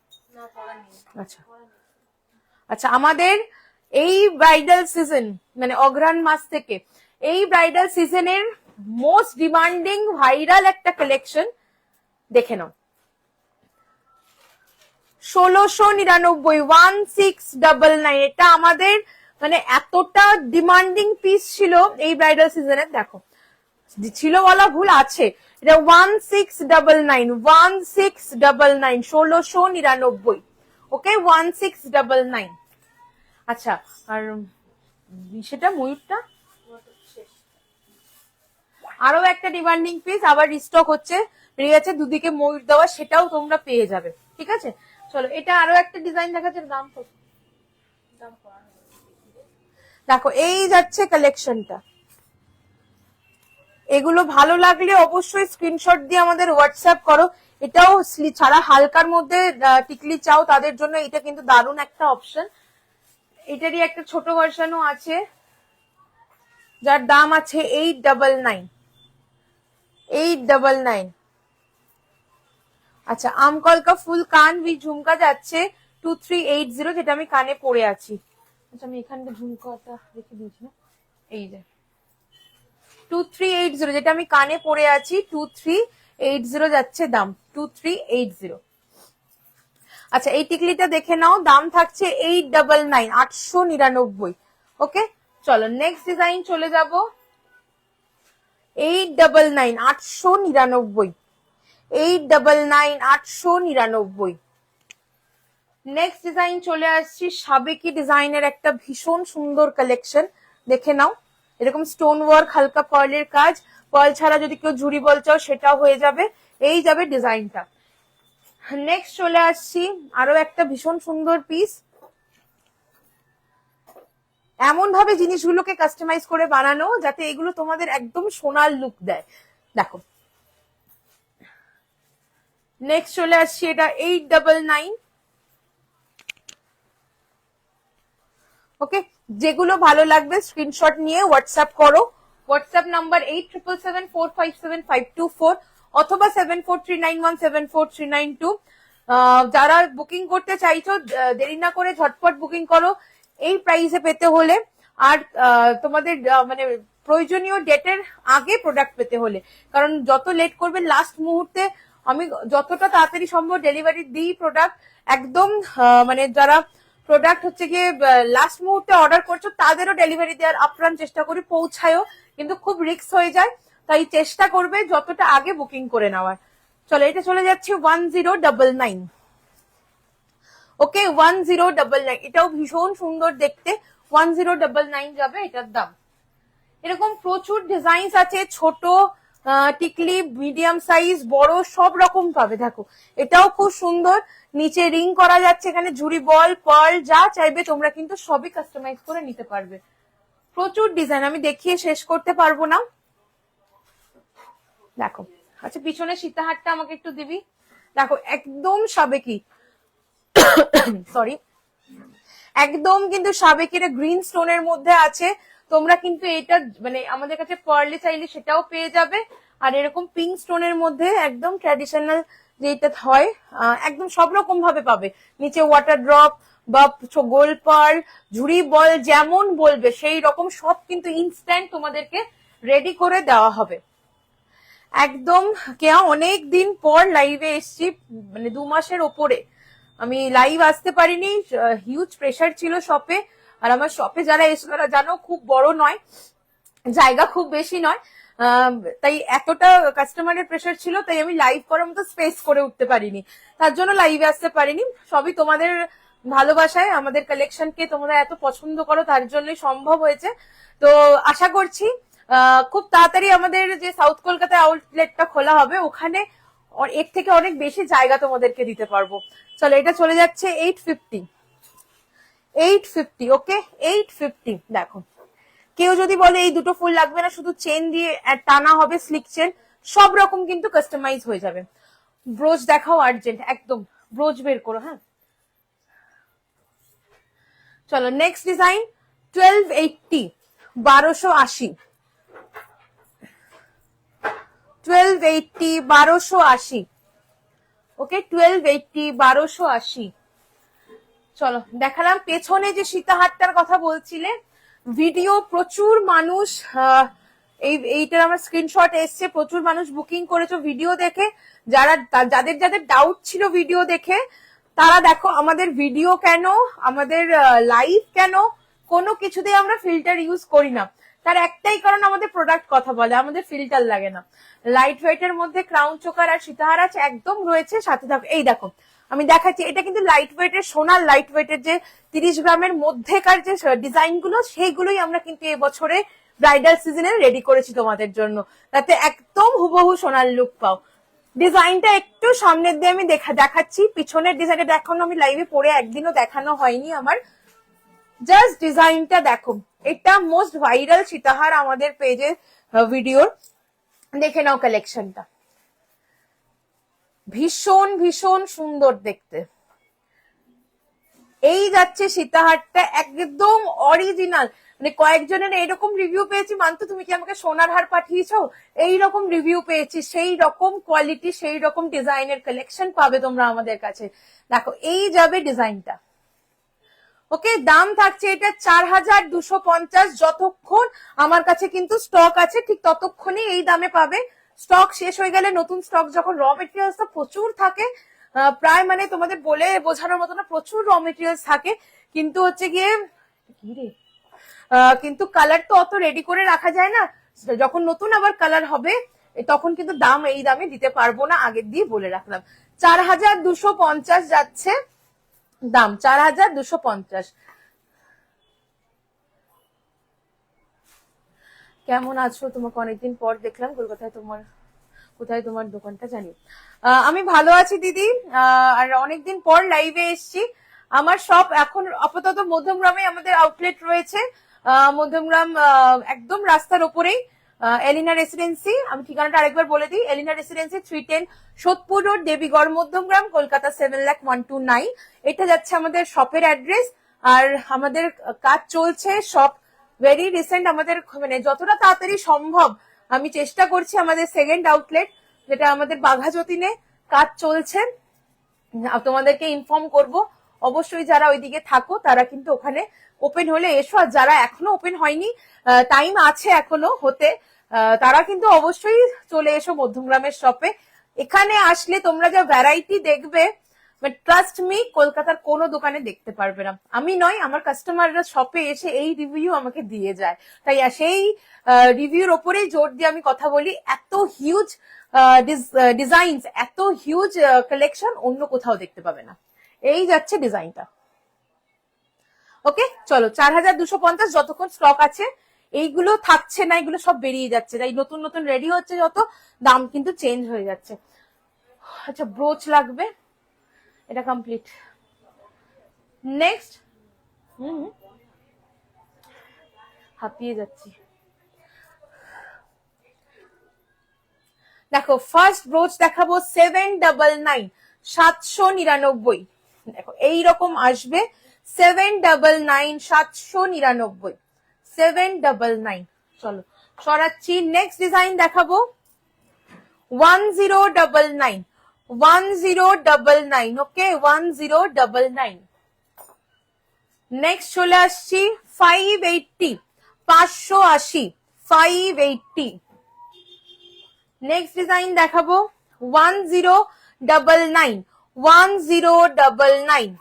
আচ্ছা আচ্ছা আমাদের এই ব্রাইডাল সিজন মানে অঘ্রাণ মাস থেকে এই ব্রাইডাল সিজনের মোস্ট ডিমান্ডিং ভাইরাল একটা কালেকশন দেখে নাও। 1699 1699। এটা আমাদের মানে এতটা ডিমান্ডিং পিস ছিল এই ব্রাইডাল সিজনের, দেখো ছিল বলা ভুল আছে, এটা 1699 1699 1699। ওকে 1699। আচ্ছা আর সেটা ময়ূরটা আরো একটা ডিমান্ডিং পিস আবার রিস্টক হচ্ছে, বেরিয়ে যাচ্ছে দুদিকে ময়ূর দেওয়া, সেটাও তোমরা পেয়ে যাবে। ঠিক আছে চলো এটা আরো একটা ডিজাইন দেখাচ্ছে, দাম কত? দেখো এই যাচ্ছে কালেকশনটা, এগুলো ভালো লাগলে অবশ্যই স্ক্রিনশট দিয়ে আমাদের হোয়াটসঅ্যাপ করো। এটাও ছাড়া হালকার মধ্যে টিকলি চাও তাদের জন্য এটা কিন্তু দারুণ একটা অপশন। এটারই একটা ছোট ভার্সনও আছে যার দাম আছে 899 899। আচ্ছা আমকলকা ফুল কান বি ঝুমকা যাচ্ছে 2380, যেটা আমি কানে পরে আছি। আচ্ছা আমি এখানটা ঝুমকাটা রেখে দিয়েছি না, এই যে 2380 যেটা আমি কানে পরে আছি 2380 যাচ্ছে দাম 2380। আচ্ছা এই টিকলিটা দেখে নাও, দাম থাকছে 899 899। ওকে চলো নেক্সট ডিজাইন চলে যাব। 899 899 899 899। নেক্সট ডিজাইন চলে আসছি, সাবেকি ডিজাইনের একটা ভীষণ সুন্দর কালেকশন দেখে নাও। এরকম স্টোন ওয়ার্ক, হালকা পার্লের কাজ, পার্ল ছাড়া যদি কেউ ঝুড়ি বল চাও সেটাও হয়ে যাবে, এই যাবে ডিজাইনটা। নেক্সট চলে আসছি আরো একটা ভীষণ সুন্দর পিস, এমন ভাবে জিনিসগুলোকে কাস্টমাইজ করে বানানো যাতে এগুলো তোমাদের একদম সোনার লুক দেয়। দেখো নেক্সট চলে আসছি এটা 899। ওকে যেগুলো ভালো লাগবে স্ক্রিনশট নিয়ে হোয়াটসঅ্যাপ করো। হোয়াটসঅ্যাপ নাম্বার 8777457524 অথবা 7439174392। যারা বুকিং করতে চাইছো দেরি না করে ঝটপট বুকিং করো এই প্রাইসে পেতে হলে। আর তোমাদের মানে প্রয়োজনীয় ডেটের আগে প্রোডাক্ট পেতে হলে, কারণ যত লেট করবে লাস্ট মুহূর্তে আমি যতটা তাড়াতাড়ি সম্ভব ডেলিভারি দিই প্রোডাক্ট। একদম মানে যারা প্রোডাক্ট হচ্ছে গিয়ে লাস্ট মুহূর্তে অর্ডার করছো তাদেরও ডেলিভারি দেওয়ার আপ্রাণ চেষ্টা করি, পৌঁছায়ও, কিন্তু খুব রিস্ক হয়ে যায়, তাই চেষ্টা করবে যতটা আগে বুকিং করে নেওয়ার। চলো এটা চলে যাচ্ছে 1099। ওকে 1099, এটাও ভীষণ সুন্দর দেখতে, 1099 যাবে এটার দাম। এরকম প্রচুর ডিজাইন আছে, ছোট টিকলি, মিডিয়াম সাইজ, বড় সব রকম পাবে। দেখো এটাও খুব সুন্দর, নিচে রিং করা যাচ্ছে, এখানে ঝুড়ি বল পার্ল যা চাইবে তোমরা কিন্তু সবই কাস্টমাইজ করে নিতে পারবে। প্রচুর ডিজাইন আমি দেখিয়ে শেষ করতে পারবো না। দেখো আচ্ছা পিছনে সীতাহারটা আমাকে একটু দিবি। দেখো একদম সাবেকি, সরি একদম কিন্তু সাবেকি, গ্রিন স্টোনের মধ্যে আছে। তোমরা কিন্তু এটা মানে আমাদের কাছে পার্লে চাইলে সেটাও পেয়ে যাবে, আর এরকম পিঙ্ক স্টোনের মধ্যে একদম ট্র্যাডিশনাল যেটা হয় একদম সব রকম ভাবে পাবে। নিচে ওয়াটার ড্রপ বা গোল পার্ল, ঝুড়ি বল যেমন বলবে সেই রকম সব কিন্তু ইনস্ট্যান্ট তোমাদেরকে রেডি করে দেওয়া হবে। একদম কেয়া অনেক দিন পর লাইভে এসছি, মানে 2 মাসের ওপরে আমি লাইভ আসতে পারিনি, হিউজ প্রেশার ছিল শপে। আর আমার শপে যারা এসে তারা জানো খুব বড় নয়, জায়গা খুব বেশি নয়, তাই এতটা কাস্টমারের প্রেশার ছিল, তাই আমি লাইভ করার মতো স্পেস করে উঠতে পারিনি, তার জন্য লাইভে আসতে পারিনি। সবই তোমাদের ভালোবাসায়, আমাদের কালেকশনকে তোমরা এত পছন্দ করো তার জন্যই সম্ভব হয়েছে। তো আশা করছি খুব তাড়াতাড়ি আমাদের যে সাউথ কলকাতা আউটলেটটা খোলা হবে ওখানে এর থেকে অনেক বেশি জায়গা তোমাদেরকে দিতে পারবো। চলো, এটা চলে যাচ্ছে 850। 850, ওকে 850। দেখো, কেউ যদি বলে এই দুটো ফুল লাগবে না, শুধু চেন দিয়ে টানা হবে, স্লিক চেন, সব রকম কিন্তু কাস্টমাইজ হয়ে যাবে। ব্রোচ দেখাও আর্জেন্ট, একদম ব্রোচ বের করো। হ্যাঁ, চলো নেক্সট ডিজাইন 1280, 1280। 1280, 1280, ওকে 1280, 1280। চলো দেখালাম। পেছনে যে সীতাহারটার কথা বলছিলে, ভিডিও প্রচুর মানুষ এইটার আমার স্ক্রিনশট এসছে, প্রচুর মানুষ বুকিং করেছো ভিডিও দেখে। যাদের যাদের ডাউট ছিল ভিডিও দেখে, তারা দেখো আমাদের ভিডিও কেন, আমাদের লাইভ কেন, কোনো কিছুতেই আমরা ফিল্টার ইউজ করি না। তার একটাই কারণ, আমাদের প্রোডাক্ট কথা বলে, আমাদের ফিল্টার লাগে না। লাইট ওয়েটের মধ্যে ক্রাউন চোকার আর সীতাহার আছে, একদম রয়েছে, সাথে থাকো। এই দেখো আমি দেখাচ্ছি, এটা কিন্তু লাইট ওয়েটের, সোনার লাইট ওয়েটের যে 30 গ্রামের মধ্যেকার যে ডিজাইন গুলো, সেইগুলোই আমরা কিন্তু এবছরে ব্রাইডাল সিজনে রেডি করেছি তোমাদের জন্য, যাতে একদম হুবহু সোনার লুক পাও। ডিজাইনটা একটু সামনের দিয়ে আমি দেখাচ্ছি, পিছনের ডিজাইনটা দেখানো আমি লাইভে পরে একদিনও দেখানো হয়নি আমার। জাস্ট ডিজাইনটা দেখো, এটা মোস্ট ভাইরাল সীতাহার আমাদের পেজে ভিডিওর, দেখে নাও কালেকশনটা। ভীষণ ভীষণ সুন্দর দেখতে। এই যাচ্ছে সীতাহারটা, একদম অরিজিনাল। মানে কয়েকজনের এইরকম রিভিউ পেয়েছি, মানতো তুমি কি আমাকে সোনার হার পাঠিয়েছো, এইরকম রিভিউ পেয়েছি। সেই রকম কোয়ালিটি, সেই রকম ডিজাইনের কালেকশন পাবে তোমরা আমাদের কাছে। দেখো, এই যাবে ডিজাইনটা, ওকে। দাম থাকছে এটা 4250। যতক্ষণ আমার কাছে কিন্তু স্টক আছে, ঠিক ততক্ষণই এই দামে পাবে। স্টক শেষ হয়ে গেলে, নতুন স্টক যখন, র মেটেরিয়ালস তো প্রচুর থাকে, প্রায় মানে তোমাদের বলে বোঝানোর মতো না, প্রচুর র মেটেরিয়ালস থাকে। কিন্তু হচ্ছে গিয়ে কি রে, কিন্তু কালার তো অত রেডি করে রাখা যায় না। যখন নতুন আবার কালার হবে, তখন কিন্তু দাম এই দামে দিতে পারবো না, আগের দিয়ে বলে রাখলাম। 4250 যাচ্ছে দাম, 4250। কেমন আছো? তোমাকে অনেকদিন পর দেখলাম কলকাতায়, কোথায় তোমার দোকানটা জানি। আমি ভালো আছি দিদি, আর অনেকদিন পর লাইভে এসছি। আমার সব এখন আপাতত মধ্যমগ্রামে আমাদের আউটলেট রয়েছে। মধ্যমগ্রাম একদম রাস্তার ওপরেই এলিনা রেসিডেন্সি। আমি ঠিকানাটা আরেকবার বলে দিই, এলিনা রেসিডেন্সি 310 সোদপুর রোড, দেবীগড়, মধ্যমগ্রাম, কলকাতা 7,0129। এটা যাচ্ছে আমাদের শপের অ্যাড্রেস। আর আমাদের কাজ চলছে, সব ভেরি রিসেন্ট, আমাদের মানে যতটা তাড়াতাড়ি সম্ভব আমি চেষ্টা করছি আমাদের সেকেন্ড আউটলেট, যেটা আমাদের বাঘা যতীনে কাজ চলছে, তোমাদেরকে ইনফর্ম করব। অবশ্যই যারা ওইদিকে থাকো তারা কিন্তু ওখানে ওপেন হলে এসো, আর যারা এখনো ওপেন হয়নি, টাইম আছে এখনো হতে, তারা কিন্তু অবশ্যই চলে এসো মধ্যমগ্রামের শপে। এখানে আসলে তোমরা যা ভ্যারাইটি দেখবে, ট্রাস্ট মি, কলকাতার কোনো দোকানে দেখতে পারবে না। আমি নয়, আমার কাস্টমাররা শপে এসে এই রিভিউ আমাকে দিয়ে যায়, তাই সেই রিভিউর ওপরেই জোর দিয়ে আমি কথা বলি। এত হিউজ ডিজাইনস, এত হিউজ কালেকশন অন্য কোথাও দেখতে পাবে না। এই যাচ্ছে ডিজাইনটা, ওকে। চলো, 4250 যতক্ষণ স্টক আছে। এইগুলো থাকছে না, এগুলো সব বেরিয়ে যাচ্ছে, তাই নতুন নতুন রেডি হচ্ছে যত, দাম কিন্তু চেঞ্জ হয়ে যাচ্ছে। আচ্ছা, ব্রোচ লাগবে, এটা কমপ্লিট। নেক্সট, হাঁপিয়ে যাচ্ছি। দেখো, ফার্স্ট ব্রোচ দেখাবো 799, 799। দেখো এইরকম আসবে, 799, 799, 799। চলো সরাচ্ছি। নেক্সট ডিজাইন দেখাবো 1099, 1099, ওকে 1099। নেক্সট চলে আসছি 580, 580, 580। নেক্সট ডিজাইন দেখাবো 1099, 1099।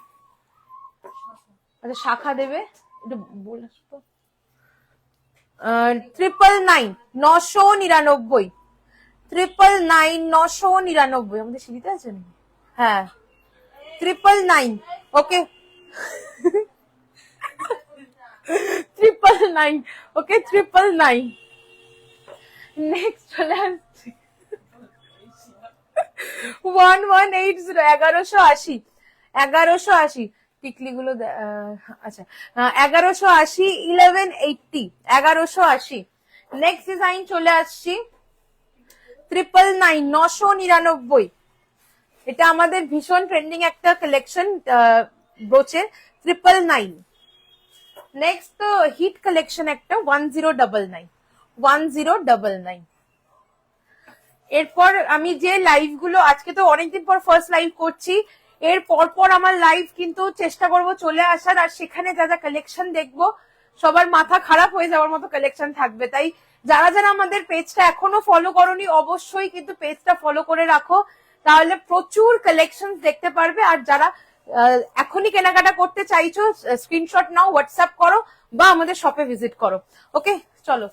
আচ্ছা, শাখা দেবে একটু বলে আসবো। 999, 999, 999, 999, আমাদের সিঁড়িতে আছে নাকি? হ্যাঁ 999, ওকে 999, ওকে 999। নেক্সট চলে আসছে 1180, 1180, 1180 টিকলিগুলো আচ্ছা 1180, 1180, 1180। নেক্সট ডিজাইন চলে আসছি 999, 999, এটা আমাদের ভীষণ ট্রেন্ডিং একটা কালেকশন ব্রোচের 999। নেক্সট তো হিট কালেকশন একটা 1099, 1099। এরপর আমি যে লাইভ গুলো আজকে তো অনেকদিন পর ফার্স্ট লাইভ করছি, এর পর আমার লাইভ কিন্তু চেষ্টা করব চলে আসার, আর সেখানে যা যা কালেকশন দেখবো সবার মাথা খারাপ হয়ে যাওয়ার মতো কালেকশন থাকবে। তাই যারা যারা আমাদের পেজটা এখনো ফলো করোনি অবশ্যই কিন্তু পেজটা ফলো করে রাখো, তাহলে প্রচুর কালেকশন দেখতে পারবে। আর যারা এখনই কেনাকাটা করতে চাইছো স্ক্রিনশট নাও, হোয়াটসঅ্যাপ করো বা আমাদের শপে ভিজিট করো। ওকে চলো।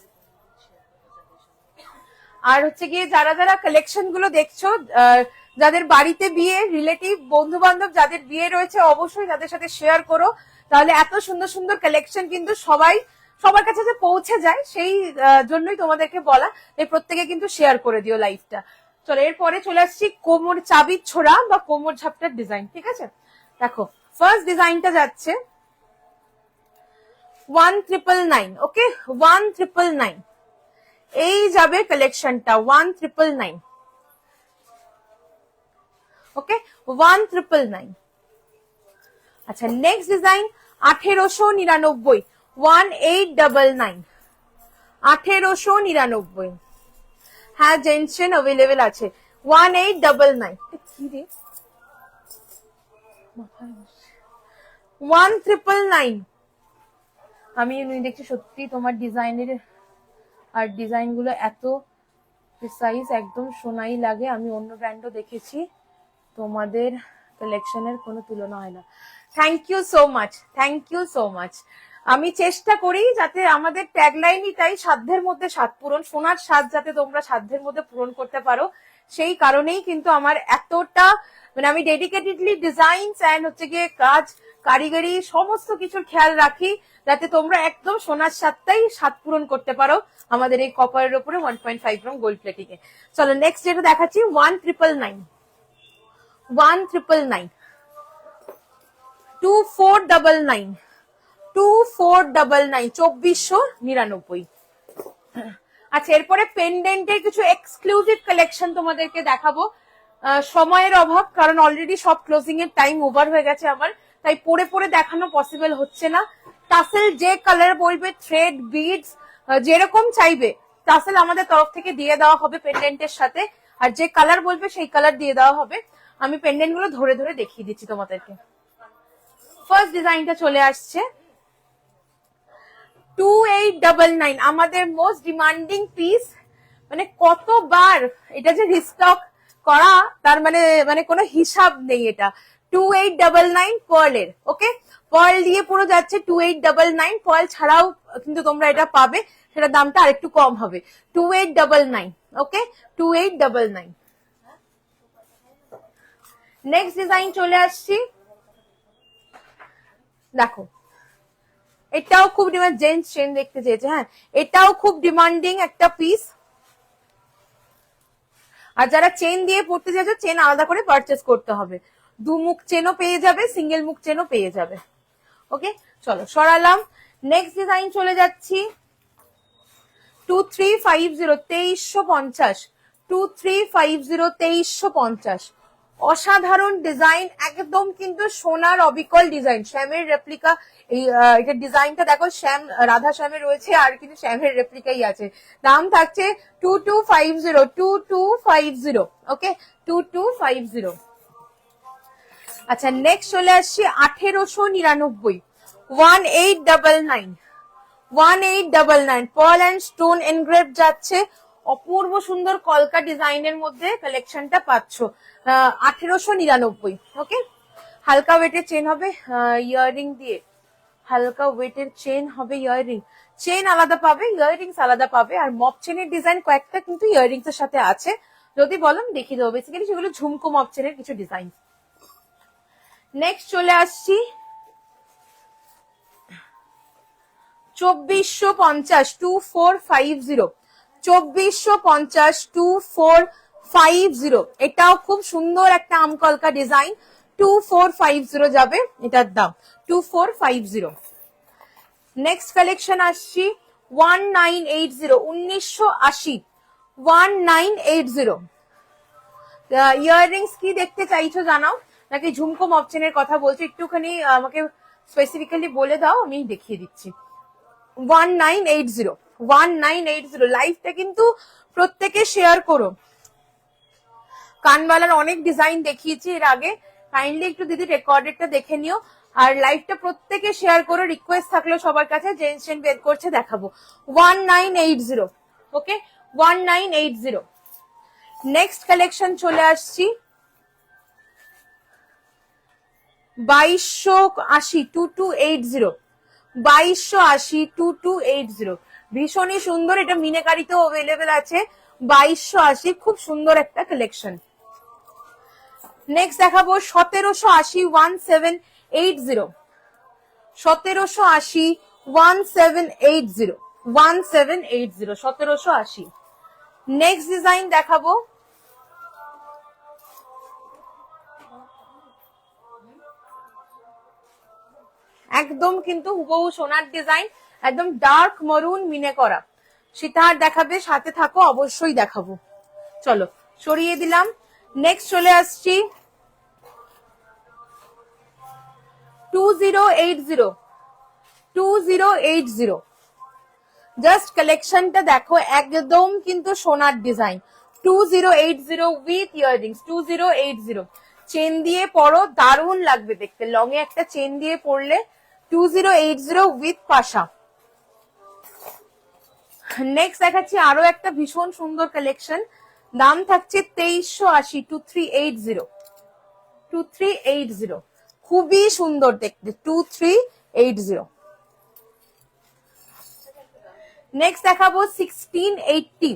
আর হচ্ছে গিয়ে যারা যারা কালেকশন গুলো দেখছো, যাদের বাড়িতে বিয়ে, রিলেটিভ, বন্ধু বান্ধব যাদের বিয়ে রয়েছে অবশ্যই তাদের সাথে শেয়ার করো, তাহলে এত সুন্দর সুন্দর কালেকশন কিন্তু সবার কাছে যে পৌঁছে যায় সেই জন্যই তোমাদেরকে বলা, এই প্রত্যেকে কিন্তু শেয়ার করে দিও লাইভটা। চলো এরপরে চলে আসছি কোমর চাবির ছোড়া বা কোমর ঝাপটার ডিজাইন। ঠিক আছে, দেখো ফার্স্ট ডিজাইনটা যাচ্ছে 1999, ওকে 1999, এই যাবে কালেকশনটা 1999, ওকে 1999। আচ্ছা নেক্সট ডিজাইন 1899, 1899, 1899। হ্যাঁ জেন্টসেন অ্যাভেলেবেল আছে 1899। কি রে 1999, আমি দেখছি সত্যি তোমার ডিজাইনের আর ডিজাইন গুলো এত প্রিসাইজ, একদম সোনাই লাগে। আমি অন্য ব্র্যান্ডও দেখেছি, তোমাদের কালেকশনের কোনো তুলনা হয় না। Thank you so much, thank you so much. আমি চেষ্টা করি যাতে আমাদের ট্যাগলাইনই তাই, সাধ্যের মধ্যে স্বাদ পূরণ, সোনার স্বাদ যাতে তোমরা সাধ্যের মধ্যে পূরণ করতে পারো, সেই কারণেই কিন্তু আমার এতটা মানে আমি ডেডিকেটেডলি ডিজাইনস এন্ড হচ্ছে গিয়ে কাজ, কারিগরি সমস্ত কিছুর খেয়াল রাখি যাতে তোমরা একদম সোনার স্বাদটাই স্বাদ পূরণ করতে পারো আমাদের এই কপারের উপরে 1.5 গ্রাম গোল্ড প্লেটিং এ। চলো নেক্সট যেটা দেখাচ্ছি 1999, 1999, 2499, 2499, 2499। আচ্ছা এরপরে পেন্ডেন্টের কিছু এক্সক্লুসিভ কালেকশন তোমাদেরকে দেখাবো। সময়ের অভাব, কারণ অলরেডি সব ক্লোজিং এর টাইম ওভার হয়ে গেছে আমার, তাই পরে পরে দেখানো পসিবল হচ্ছে না। টাসেল যে কালার বলবে, থ্রেড, বিডস যেরকম চাইবে টাসেল আমাদের তরফ থেকে দিয়ে দেওয়া হবে পেন্ডেন্টের সাথে, আর যে কালার বলবে সেই কালার দিয়ে দেওয়া হবে। আমি পেন্ডেন্ট গুলো ধরে ধরে দেখিয়ে দিচ্ছি তোমাদেরকে। ফার্স্ট ডিজাইনটা চলে আসছে 2899, আমাদের মোস্ট ডিমান্ডিং পিস। মানে কতবার এটা যে রিস্টক করা তার মানে কোনো হিসাব নেই। এটা 2899 পার্লের, ওকে পার্ল দিয়ে পুরো যাচ্ছে 2899, পার্ল ছাড়াও কিন্তু তোমরা এটা পাবে, সেটা দামটা আরেকটু কম হবে 2899, ওকে 2899। নেক্সট ডিজাইন চলে আসছি, দেখো এটাও খুব ডিমান্ড, জেন্টস চেন দেখতে চেয়েছে, হ্যাঁ এটাও খুব ডিমান্ডিং একটা পিস। আর যারা চেন দিয়ে পড়তে চাইছো চেন আলাদা করে পারচেস করতে হবে, দু মুখ চেনও পেয়ে যাবে, সিঙ্গেল মুখ চেনও পেয়ে যাবে। ওকে চলো সরালাম। নেক্সট ডিজাইন চলে যাচ্ছি 2350, 2350, 2350, 2350। অসাধারণ ডিজাইন, একদম কিন্তু সোনার অবিকল ডিজাইন, শ্যামের রেপ্লিকা। এই এটা ডিজাইনটা দেখো, শ্যাম রাধা শ্যামের রয়েছে আর কিন্তু শ্যামের রেপ্লিকাই আছে। দাম থাকছে 2250, 2250, ওকে 2250। আচ্ছা নেক্সট চলে আসছি 1899, 1899, 1899, পার্ল অ্যান্ড স্টোন এনগ্রেভ যাচ্ছে, অপূর্ব সুন্দর কলকা ডিজাইনের মধ্যে কালেকশনটা পাচ্ছ 1899, ওকে হালকা ওয়েটের চেন হবে, ইয়াররিং দিয়ে হালকা ওয়েটের চেন হবে, ইয়াররিং, চেন আলাদা পাবে, ইয়াররিংস আলাদা পাবে, আর মপ চেনের ডিজাইন কয়েকটা কিন্তু ইয়াররিংস এর সাথে আছে, যদি বলেন দেখিয়ে দেবো। বেসিক্যালি সেগুলো ঝুমকো মপ চেনের কিছু ডিজাইন। নেক্সট চলে আসছি 2450 2450, 2450 2450, এটাও খুব সুন্দর একটা আমকলকা ডিজাইন। 2450 যাবে এটার দাম, 2450। নেক্সট কালেকশন আসছি 1980, 1980, 1980। ইয়াররিংস কি দেখতে চাইছো জানাও, নাকি ঝুমকো মপচেনের কথা বলছো একটুখানি আমাকে স্পেসিফিক্যালি বলে দাও, আমি দেখিয়ে দিচ্ছি। 1980, 1980। লাইভটা কিন্তু প্রত্যেকে শেয়ার করো। কানবালার অনেক ডিজাইন দেখিয়েছি এর আগে, কাইন্ডলি একটু দিদি রেকর্ডেডটা দেখে নিও, আর লাইভটা প্রত্যেকে শেয়ার করো। রিকোয়েস্ট থাকলো সবার কাছে, জেন্টস বের করছে দেখাবো। 1980, ওকে, 1980। নেক্সট কালেকশন চলে আসছি 2280, 2280, 2280, 2280। ভীষণই সুন্দর, এটা মিনাকারিতেও অ্যাভেলেবেল আছে। 2280 খুব সুন্দর একটা কালেকশন। নেক্সট দেখাবো 1780, 1780, 1780, 1780, 1780, 1780। নেক্সট ডিজাইন দেখাবো একদম কিন্তু হুবহু সোনার ডিজাইন, একদম ডার্ক মরুন মিনে করা। সীতাহার দেখাবে, সাথে থাকো, অবশ্যই দেখাবো। চলো সরিয়ে দিলাম। নেক্সট চলে আসছি 2080, 2080। জাস্ট কালেকশনটা দেখো, একদম কিন্তু সোনার ডিজাইন। 2080 with earrings, 2080। চেন দিয়ে পরো, দারুণ লাগবে দেখতে, লং এ একটা চেন দিয়ে পরলে। 2080 উইথ পাশা। নেক্সট দেখাচ্ছি আরো একটা ভীষণ সুন্দর কালেকশন, দাম থাকছে 2380, 2380, 2380। খুবই সুন্দর দেখতে, 2380। নেক্সট দেখাবো 1680,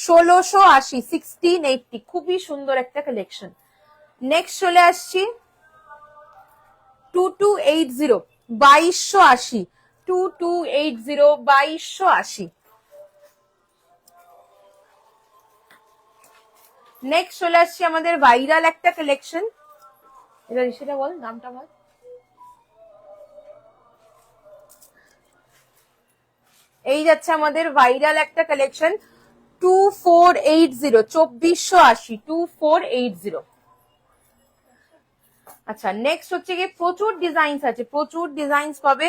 1680, 1680। খুবই সুন্দর একটা কালেকশন। নেক্সট চলে আসছি 2280, 2280, 2280, 2280। নেক্সট চলে আসছি আমাদের ভাইরাল একটা কালেকশন, এটা সেটা বল, নামটা বল। এই যাচ্ছে আমাদের ভাইরাল একটা কালেকশন 2480, 2480, 2480। আচ্ছা নেক্সট হচ্ছে কি প্রচুর ডিজাইনস আছে, প্রচুর ডিজাইনস পাবে।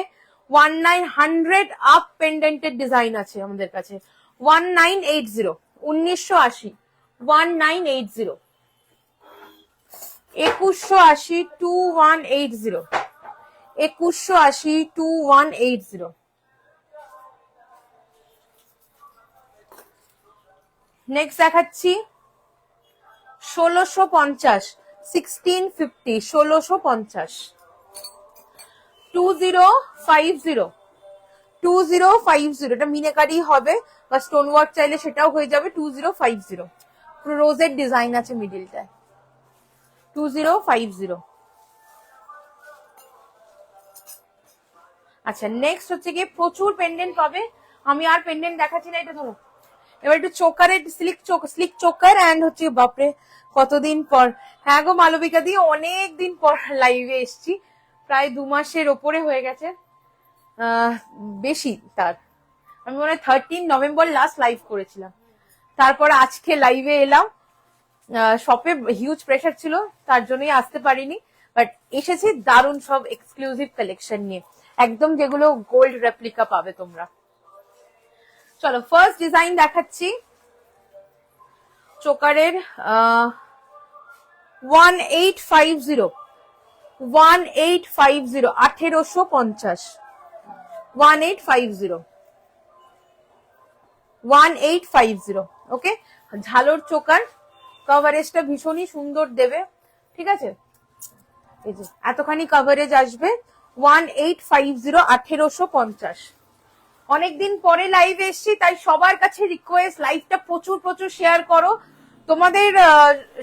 1900 আপ পেন্ডেন্টের ডিজাইন আছে আমাদের কাছে। 1980, 1980, 1980, 2180, 2180, 2180, 2180। নেক্সট দেখাচ্ছি 1650, 1650, 1650, 2050, 2050। এটা মিনাকারি হবে বা স্টোন ওয়ার্ক চাইলে সেটাও হয়ে যাবে। 2050 পুরো রোজের ডিজাইন আছে মিডিলটায়। 2050। আচ্ছা নেক্সট হচ্ছে গিয়ে প্রচুর পেন্ডেন্ট পাবে। আমি আর পেন্ডেন্ট দেখাচ্ছি না, এটা ধরো। এবার একটু চোকারের স্লিক চোকার এন্ড হচ্ছে, বাপরে কতদিন পর। হ্যাঁ গো মালবিকা দিয়ে অনেক দিন পর লাইভে এসছি, প্রায় 2 মাসের ওপরে হয়ে গেছে, বেশি তার। আমি মনে হয় 13 নভেম্বর লাস্ট লাইভ করেছিলাম, তারপর আজকে লাইভে এলাম। শপে হিউজ প্রেশার ছিল, তার জন্যই আসতে পারিনি, বাট এসেছি দারুণ সব এক্সক্লুসিভ কালেকশন নিয়ে, একদম যেগুলো গোল্ড রেপ্লিকা পাবে তোমরা। চলো ফার্স্ট ডিজাইন দেখাচ্ছি চোকারের 1850, 1850, 1850, 1850, 1850। ওকে, ঝালোর চোকার, কভারেজটা ভীষণই সুন্দর দেবে, ঠিক আছে। এই যে এতখানি কভারেজ আসবে, 1850, 1850। অনেকদিন পরে লাইভ এসছি, তাই সবার কাছে রিকোয়েস্ট লাইভটা প্রচুর প্রচুর শেয়ার করো। তোমাদের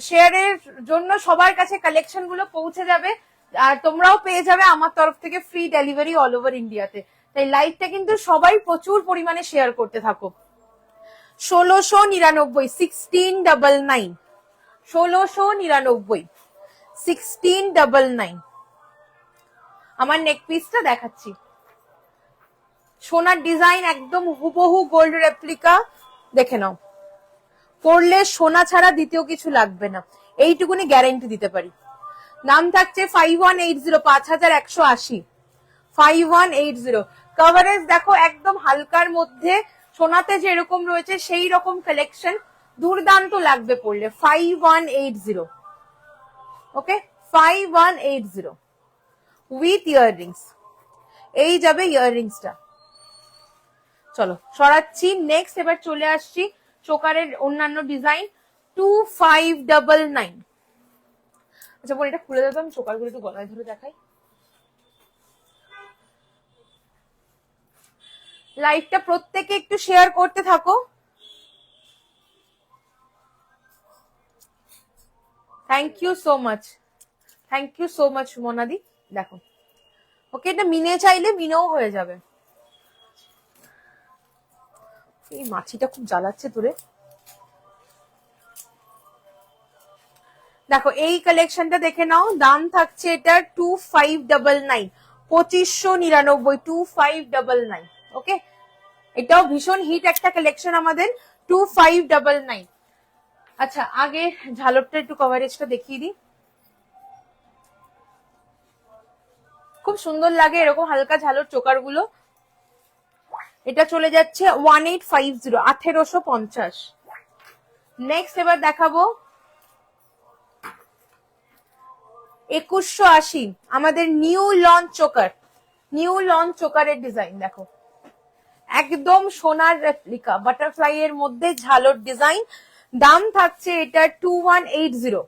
শেয়ারের জন্য সবার কাছে কালেকশন গুলো পৌঁছে যাবে, আর তোমরাও পেয়ে যাবে আমার তরফ থেকে ফ্রি ডেলিভারি অল ওভার ইন্ডিয়াতে। তাই লাইভটা কিন্তু সবাই প্রচুর পরিমাণে শেয়ার করতে থাকো। 1699, 1699, 1699, 1699। আমার নেক পিসটা দেখাচ্ছি, সোনার ডিজাইন একদম হুবহু গোল্ড রেপ্লিকা। দেখে নাও, পরলে সোনা ছাড়া দ্বিতীয় কিছু লাগবে না, এইটুকুনি গ্যারেন্টি দিতে পারি। নাম থাকছে 5180, 5180, 5180। কভারেজ দেখো একদম হালকার মধ্যে, সোনাতে যেরকম রয়েছে সেই রকম কালেকশন, দুর্দান্ত লাগবে পরলে। 5180, ওকে, 5180 উইথ ইয়াররিংস। এই যাবে ইয়াররিংসটা। চলো সরাচ্ছি, নেক্সট এবার চলে আসছি চোকারের অন্যান্য ডিজাইন। 2599। আচ্ছা বল, এটা খুলে দেবো, আমি চোকারগুলো একটু গলায় ধরে দেখাই। লাইভটা প্রত্যেকে একটু শেয়ার করতে থাকো। Thank you so much, thank you so much সুমনাদি। দেখো, ওকে, এটা মিনে চাইলে মিনেও হয়ে যাবে। এই মাছিটা খুব জ্বালাচ্ছে তোরে। দেখো এই কালেকশনটা দেখে নাও, দাম থাকছে এটা 2599, 2599, 2599। ওকে, এটাও ভীষণ হিট একটা কালেকশন আমাদের, 2599। আচ্ছা, আগে ঝালরটা একটু কভারেজটা দেখিয়ে দিই। খুব সুন্দর লাগে এরকম হালকা ঝালর চোকার গুলো। এটা চলে যাচ্ছে 1850, 1850। নেক্সট এবার দেখাবো 2180, আমাদের new launch choker, new launch চোকারের ডিজাইন দেখো, একদম সোনার রেপ্লিকা, বাটারফ্লাই এর মধ্যে ঝালর ডিজাইন। দাম থাকছে এটা 2180,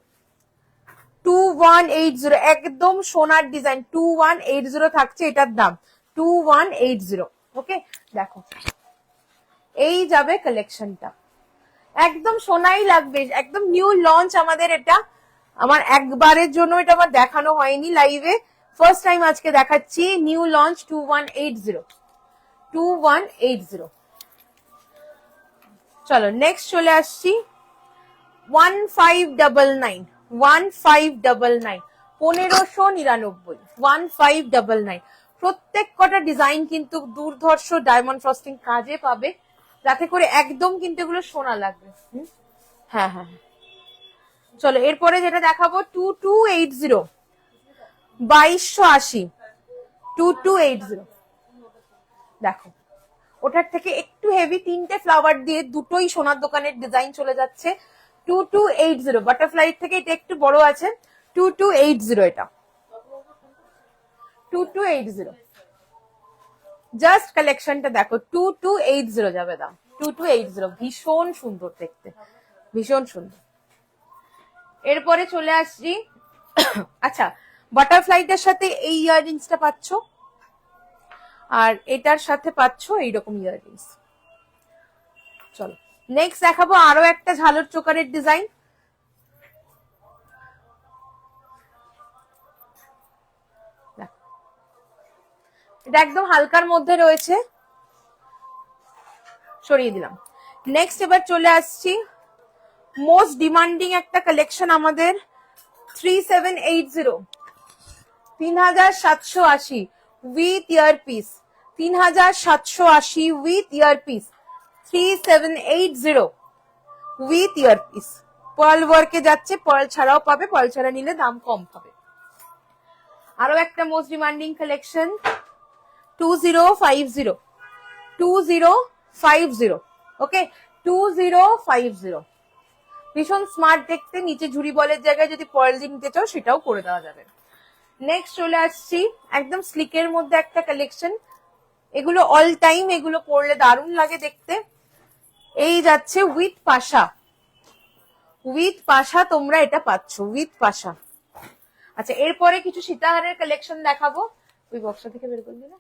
2180, একদম সোনার ডিজাইন, 2180 থাকছে এটার দাম, 2180। ওকে, দেখো এই যাবে কালেকশনটা, একদম সোনাই লাগবে, একদম নিউ লঞ্চ আমাদের এটা। আমার একবারের জন্য এটা আমার দেখানো হয়নি লাইভে, ফার্স্ট টাইম আজকে দেখাচ্ছি। New launch 2180, 2180। চলো নেক্সট চলে আসছি 1599, 1599, 1599, 1599। প্রত্যেক কটা ডিজাইন কিন্তু দুর্ধর্ষ ডায়মন্ড ফ্রস্টিং কাজে পাবে, যাতে করে একদম কিন্তু এগুলো সোনা লাগবে। হ্যাঁ হ্যাঁ, চলো এরপরে যেটা দেখাবো 2280, 2280, 2280। দেখো ওটার থেকে একটু হেভি, তিনটে ফ্লাওয়ার দিয়ে দুটোই সোনার দোকানের ডিজাইন চলে যাচ্ছে। 2280, বাটারফ্লাই থেকে এটা একটু বড় আছে। 2280, এটা 2280। জাস্ট কালেকশনটা দেখো, 2280 যাবে দাম, 2280। ভীষণ সুন্দর দেখতে, ভীষণ সুন্দর। এরপরে চলে আসছি, আচ্ছা বাটারফ্লাইটার সাথে এই ইয়াররিংসটা পাচ্ছ, আর এটার সাথে পাচ্ছ এইরকম ইয়াররিংস। চলো নেক্সট দেখাবো আরো একটা ঝালর চোকারের ডিজাইন। এটা একদম হালকার মধ্যে রয়েছে, সরিয়ে দিলাম। নেক্সট এবার চলে আসছি মোস্ট ডিমান্ডিং একটা কালেকশন আমাদের, 3780, 3780 with earpiece, 3780 with earpiece, 3780 with earpiece. Pearl ওয়ার্কে যাচ্ছে, পার্ল ছাড়াও পাবে, পার্ল ছাড়া নিলে দাম কম পাবে। আরো একটা মোস্ট ডিমান্ডিং কালেকশন 2050, 2050। ওকে, 2050 ভীষণ স্মার্ট দেখতে, নিচে ঝুড়ি বলের জায়গায় যদি পার্ল নিতে চাও সেটাও করে দেওয়া যাবে। নেক্সট চলে আসছি একদম স্লিকের মধ্যে একটা কালেকশন, এগুলো অল টাইম এগুলো পরলে দারুণ লাগে দেখতে। এই যাচ্ছে উইথ পাশা, উইথ পাশা তোমরা এটা পাচ্ছ, উইথ পাশা। আচ্ছা এরপরে কিছু সীতাহারের কালেকশন দেখাবো, ওই বক্সটা থেকে বের করলি না?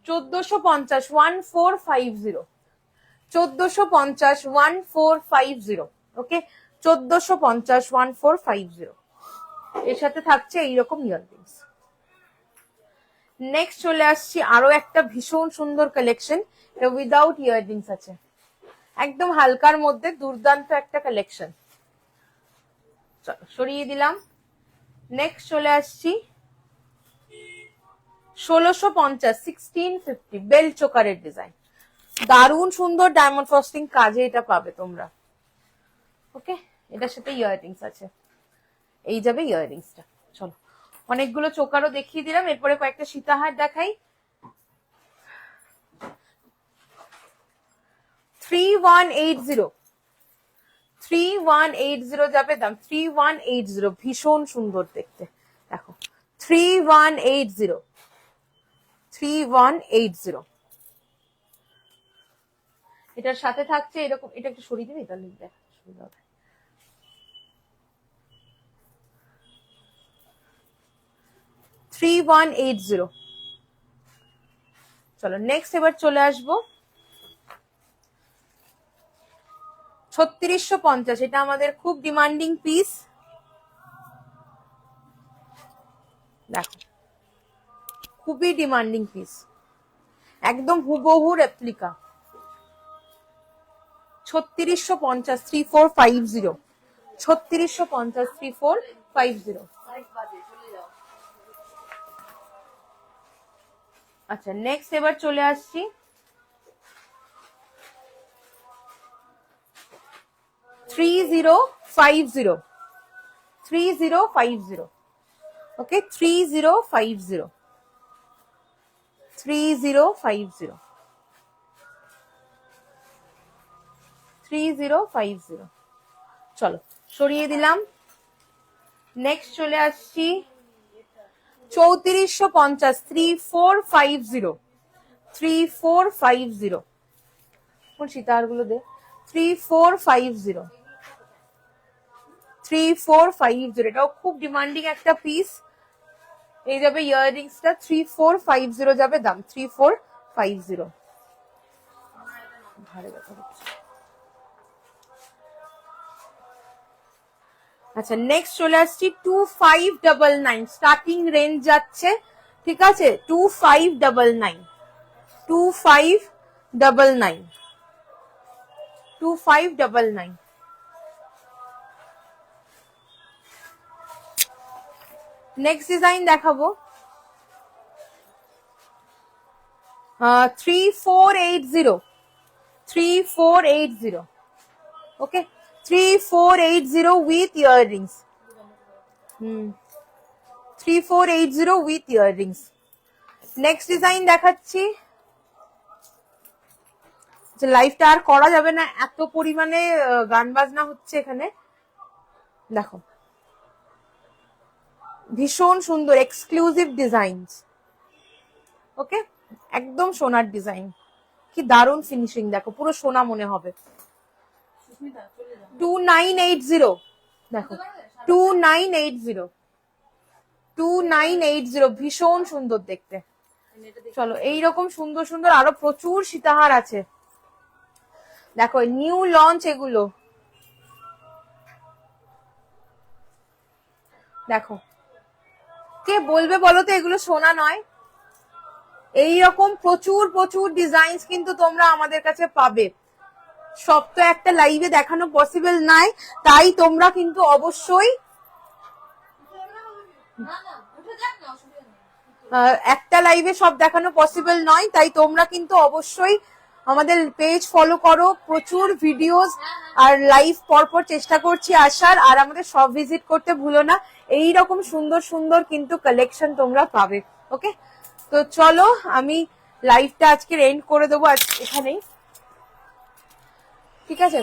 1450 1450 1450 1450 ওকে 1450 1450 এর সাথে থাকছে এইরকম ইয়াররিংস। নেক্সট চলে আসছি আরো একটা ভীষণ সুন্দর কালেকশন, এটা উইদাউট ইয়াররিংস আছে, একদম হালকার মধ্যে দুর্দান্ত একটা কালেকশন। সরিয়ে দিলাম। নেক্সট চলে আসছি 1650 1650 বেল চোকারের ডিজাইন, দারুণ সুন্দর ডায়মন্ড ফ্রস্টিং কাজে এটা পাবে তোমরা। ওকে, এটার সাথে ইয়াররিংস আছে, এই যাবে ইয়াররিংসটা। চলো অনেকগুলো চোকারও দেখিয়ে দিলাম, এরপরে কয়েকটা সীতাহার দেখাই। 3180 3180 যাবে দাম, 3180 ভীষণ সুন্দর দেখতে। দেখো 3180 3180 এটার সাথে থাকছে এরকম, এটা একটু সরিয়ে দিবি তাহলে দেখা সুবিধা হবে। 3180। চলো নেক্সট এবার চলে আসবো 3650, এটা আমাদের খুব ডিমান্ডিং পিস। দেখো খুবই ডিমান্ডিং পিস, একদম হুবহু রেপ্লিকা। 3650 3450 3650 3450। আচ্ছা নেক্সট এবার চলে আসছি 3050 3050 ওকে 3050 3050 3050। চলো সরিয়ে দিলাম। নেক্সট চলে আসছি 3450 3450 3450। কোন সীতাহার গুলো দে। 3450 3450, এটাও খুব ডিমান্ডিং একটা পিস। এই যাবে ইয়াররিংসটা 3450 যাবে দাম, 3450। ভালো কথা হচ্ছে। আচ্ছা নেক্সট চলে আসছি 2599, স্টার্টিং রেঞ্জ যাচ্ছে, ঠিক আছে 2599 2599 2599। নেক্সট ডিজাইন দেখাবো 3480 3480 ওকে 3480 with earrings 3480 with earrings। Next design দেখাচ্ছি, লাইভটা আর করা যাবে না, এত পরিমাণে গান বাজনা হচ্ছে এখানে। দেখো ভীষণ সুন্দর এক্সক্লুসিভ ডিজাইন, ওকে একদম সোনার ডিজাইন, কি দারুণ ফিনিশিং, দেখো পুরো সোনা মনে হবে। 2980 দেখো 2980 2980 ভীষণ সুন্দর দেখতে। চলো এইরকম সুন্দর সুন্দর আরো প্রচুর সীতাহার আছে, দেখো নিউ লঞ্চ এগুলো। দেখো কে বলবে বলো তো এগুলো সোনা নয়? এইরকম প্রচুর প্রচুর ডিজাইন কিন্তু তোমরা আমাদের কাছে পাবে, সব তো একটা লাইভে দেখানো পসিবল নাই, তাই তোমরা কিন্তু অবশ্যই একটা লাইভে সব দেখানো পসিবল নয়, তাই তোমরা কিন্তু অবশ্যই আমাদের পেজ ফলো করো, প্রচুর ভিডিওস আর লাইভ পরপর চেষ্টা করছি আসার, আর আমাদের সব ভিজিট করতে ভুলো না, এই রকম সুন্দর সুন্দর কিন্তু কালেকশন তোমরা পাবে। ওকে তো চলো আমি লাইভটা আজকে এন্ড করে দেবো এখানেই, ঠিক আছে?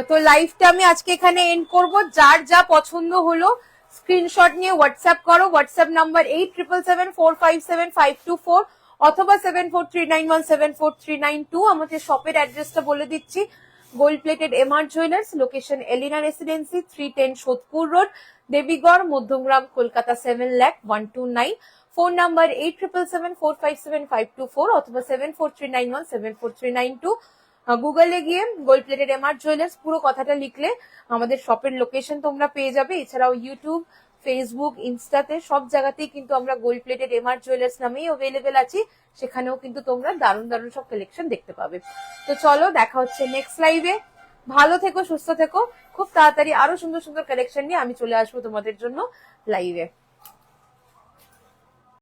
তো লাইভটা আমি আজকে এখানে এন্ড করব। যার যা পছন্দ হলো স্ক্রিনশট নিয়ে হোয়াটসঅ্যাপ করো, হোয়াটসঅ্যাপ নাম্বার 8777457524। অথবা 7439174392। আমাদের শপের অ্যাড্রেসটা বলে দিচ্ছি, gold plated MR jewellers, location Elina residency, 310 Sodepur road, Debigarh, Madhyamgram, Kolkata 7,01,229। Phone number 8774575524 অথবা 7439174392। গুগলে গিয়ে গোল্ড প্লেটেড এমআর জুয়েলার্স পুরো কথাটা লিখলে আমাদের শপের লোকেশন তোমরা পেয়ে যাবে। এছাড়াও ইউটিউব, ফেসবুক, ইনস্টাতে সব জায়গাতেই কিন্তু আমরা গোল্ড প্লেটেড এমআর জুয়েলার্স নামেই অ্যাভেলেবেল আছি। সেখানেও কিন্তু তোমরা দারুণ দারুণ সব কালেকশন দেখতে পাবে। তো চলো দেখা হচ্ছে নেক্সট লাইভে। ভালো থেকো, সুস্থ থেকো। খুব তাড়াতাড়ি আরো সুন্দর সুন্দর কালেকশন নিয়ে আমি চলে আসবো তোমাদের জন্য লাইভে।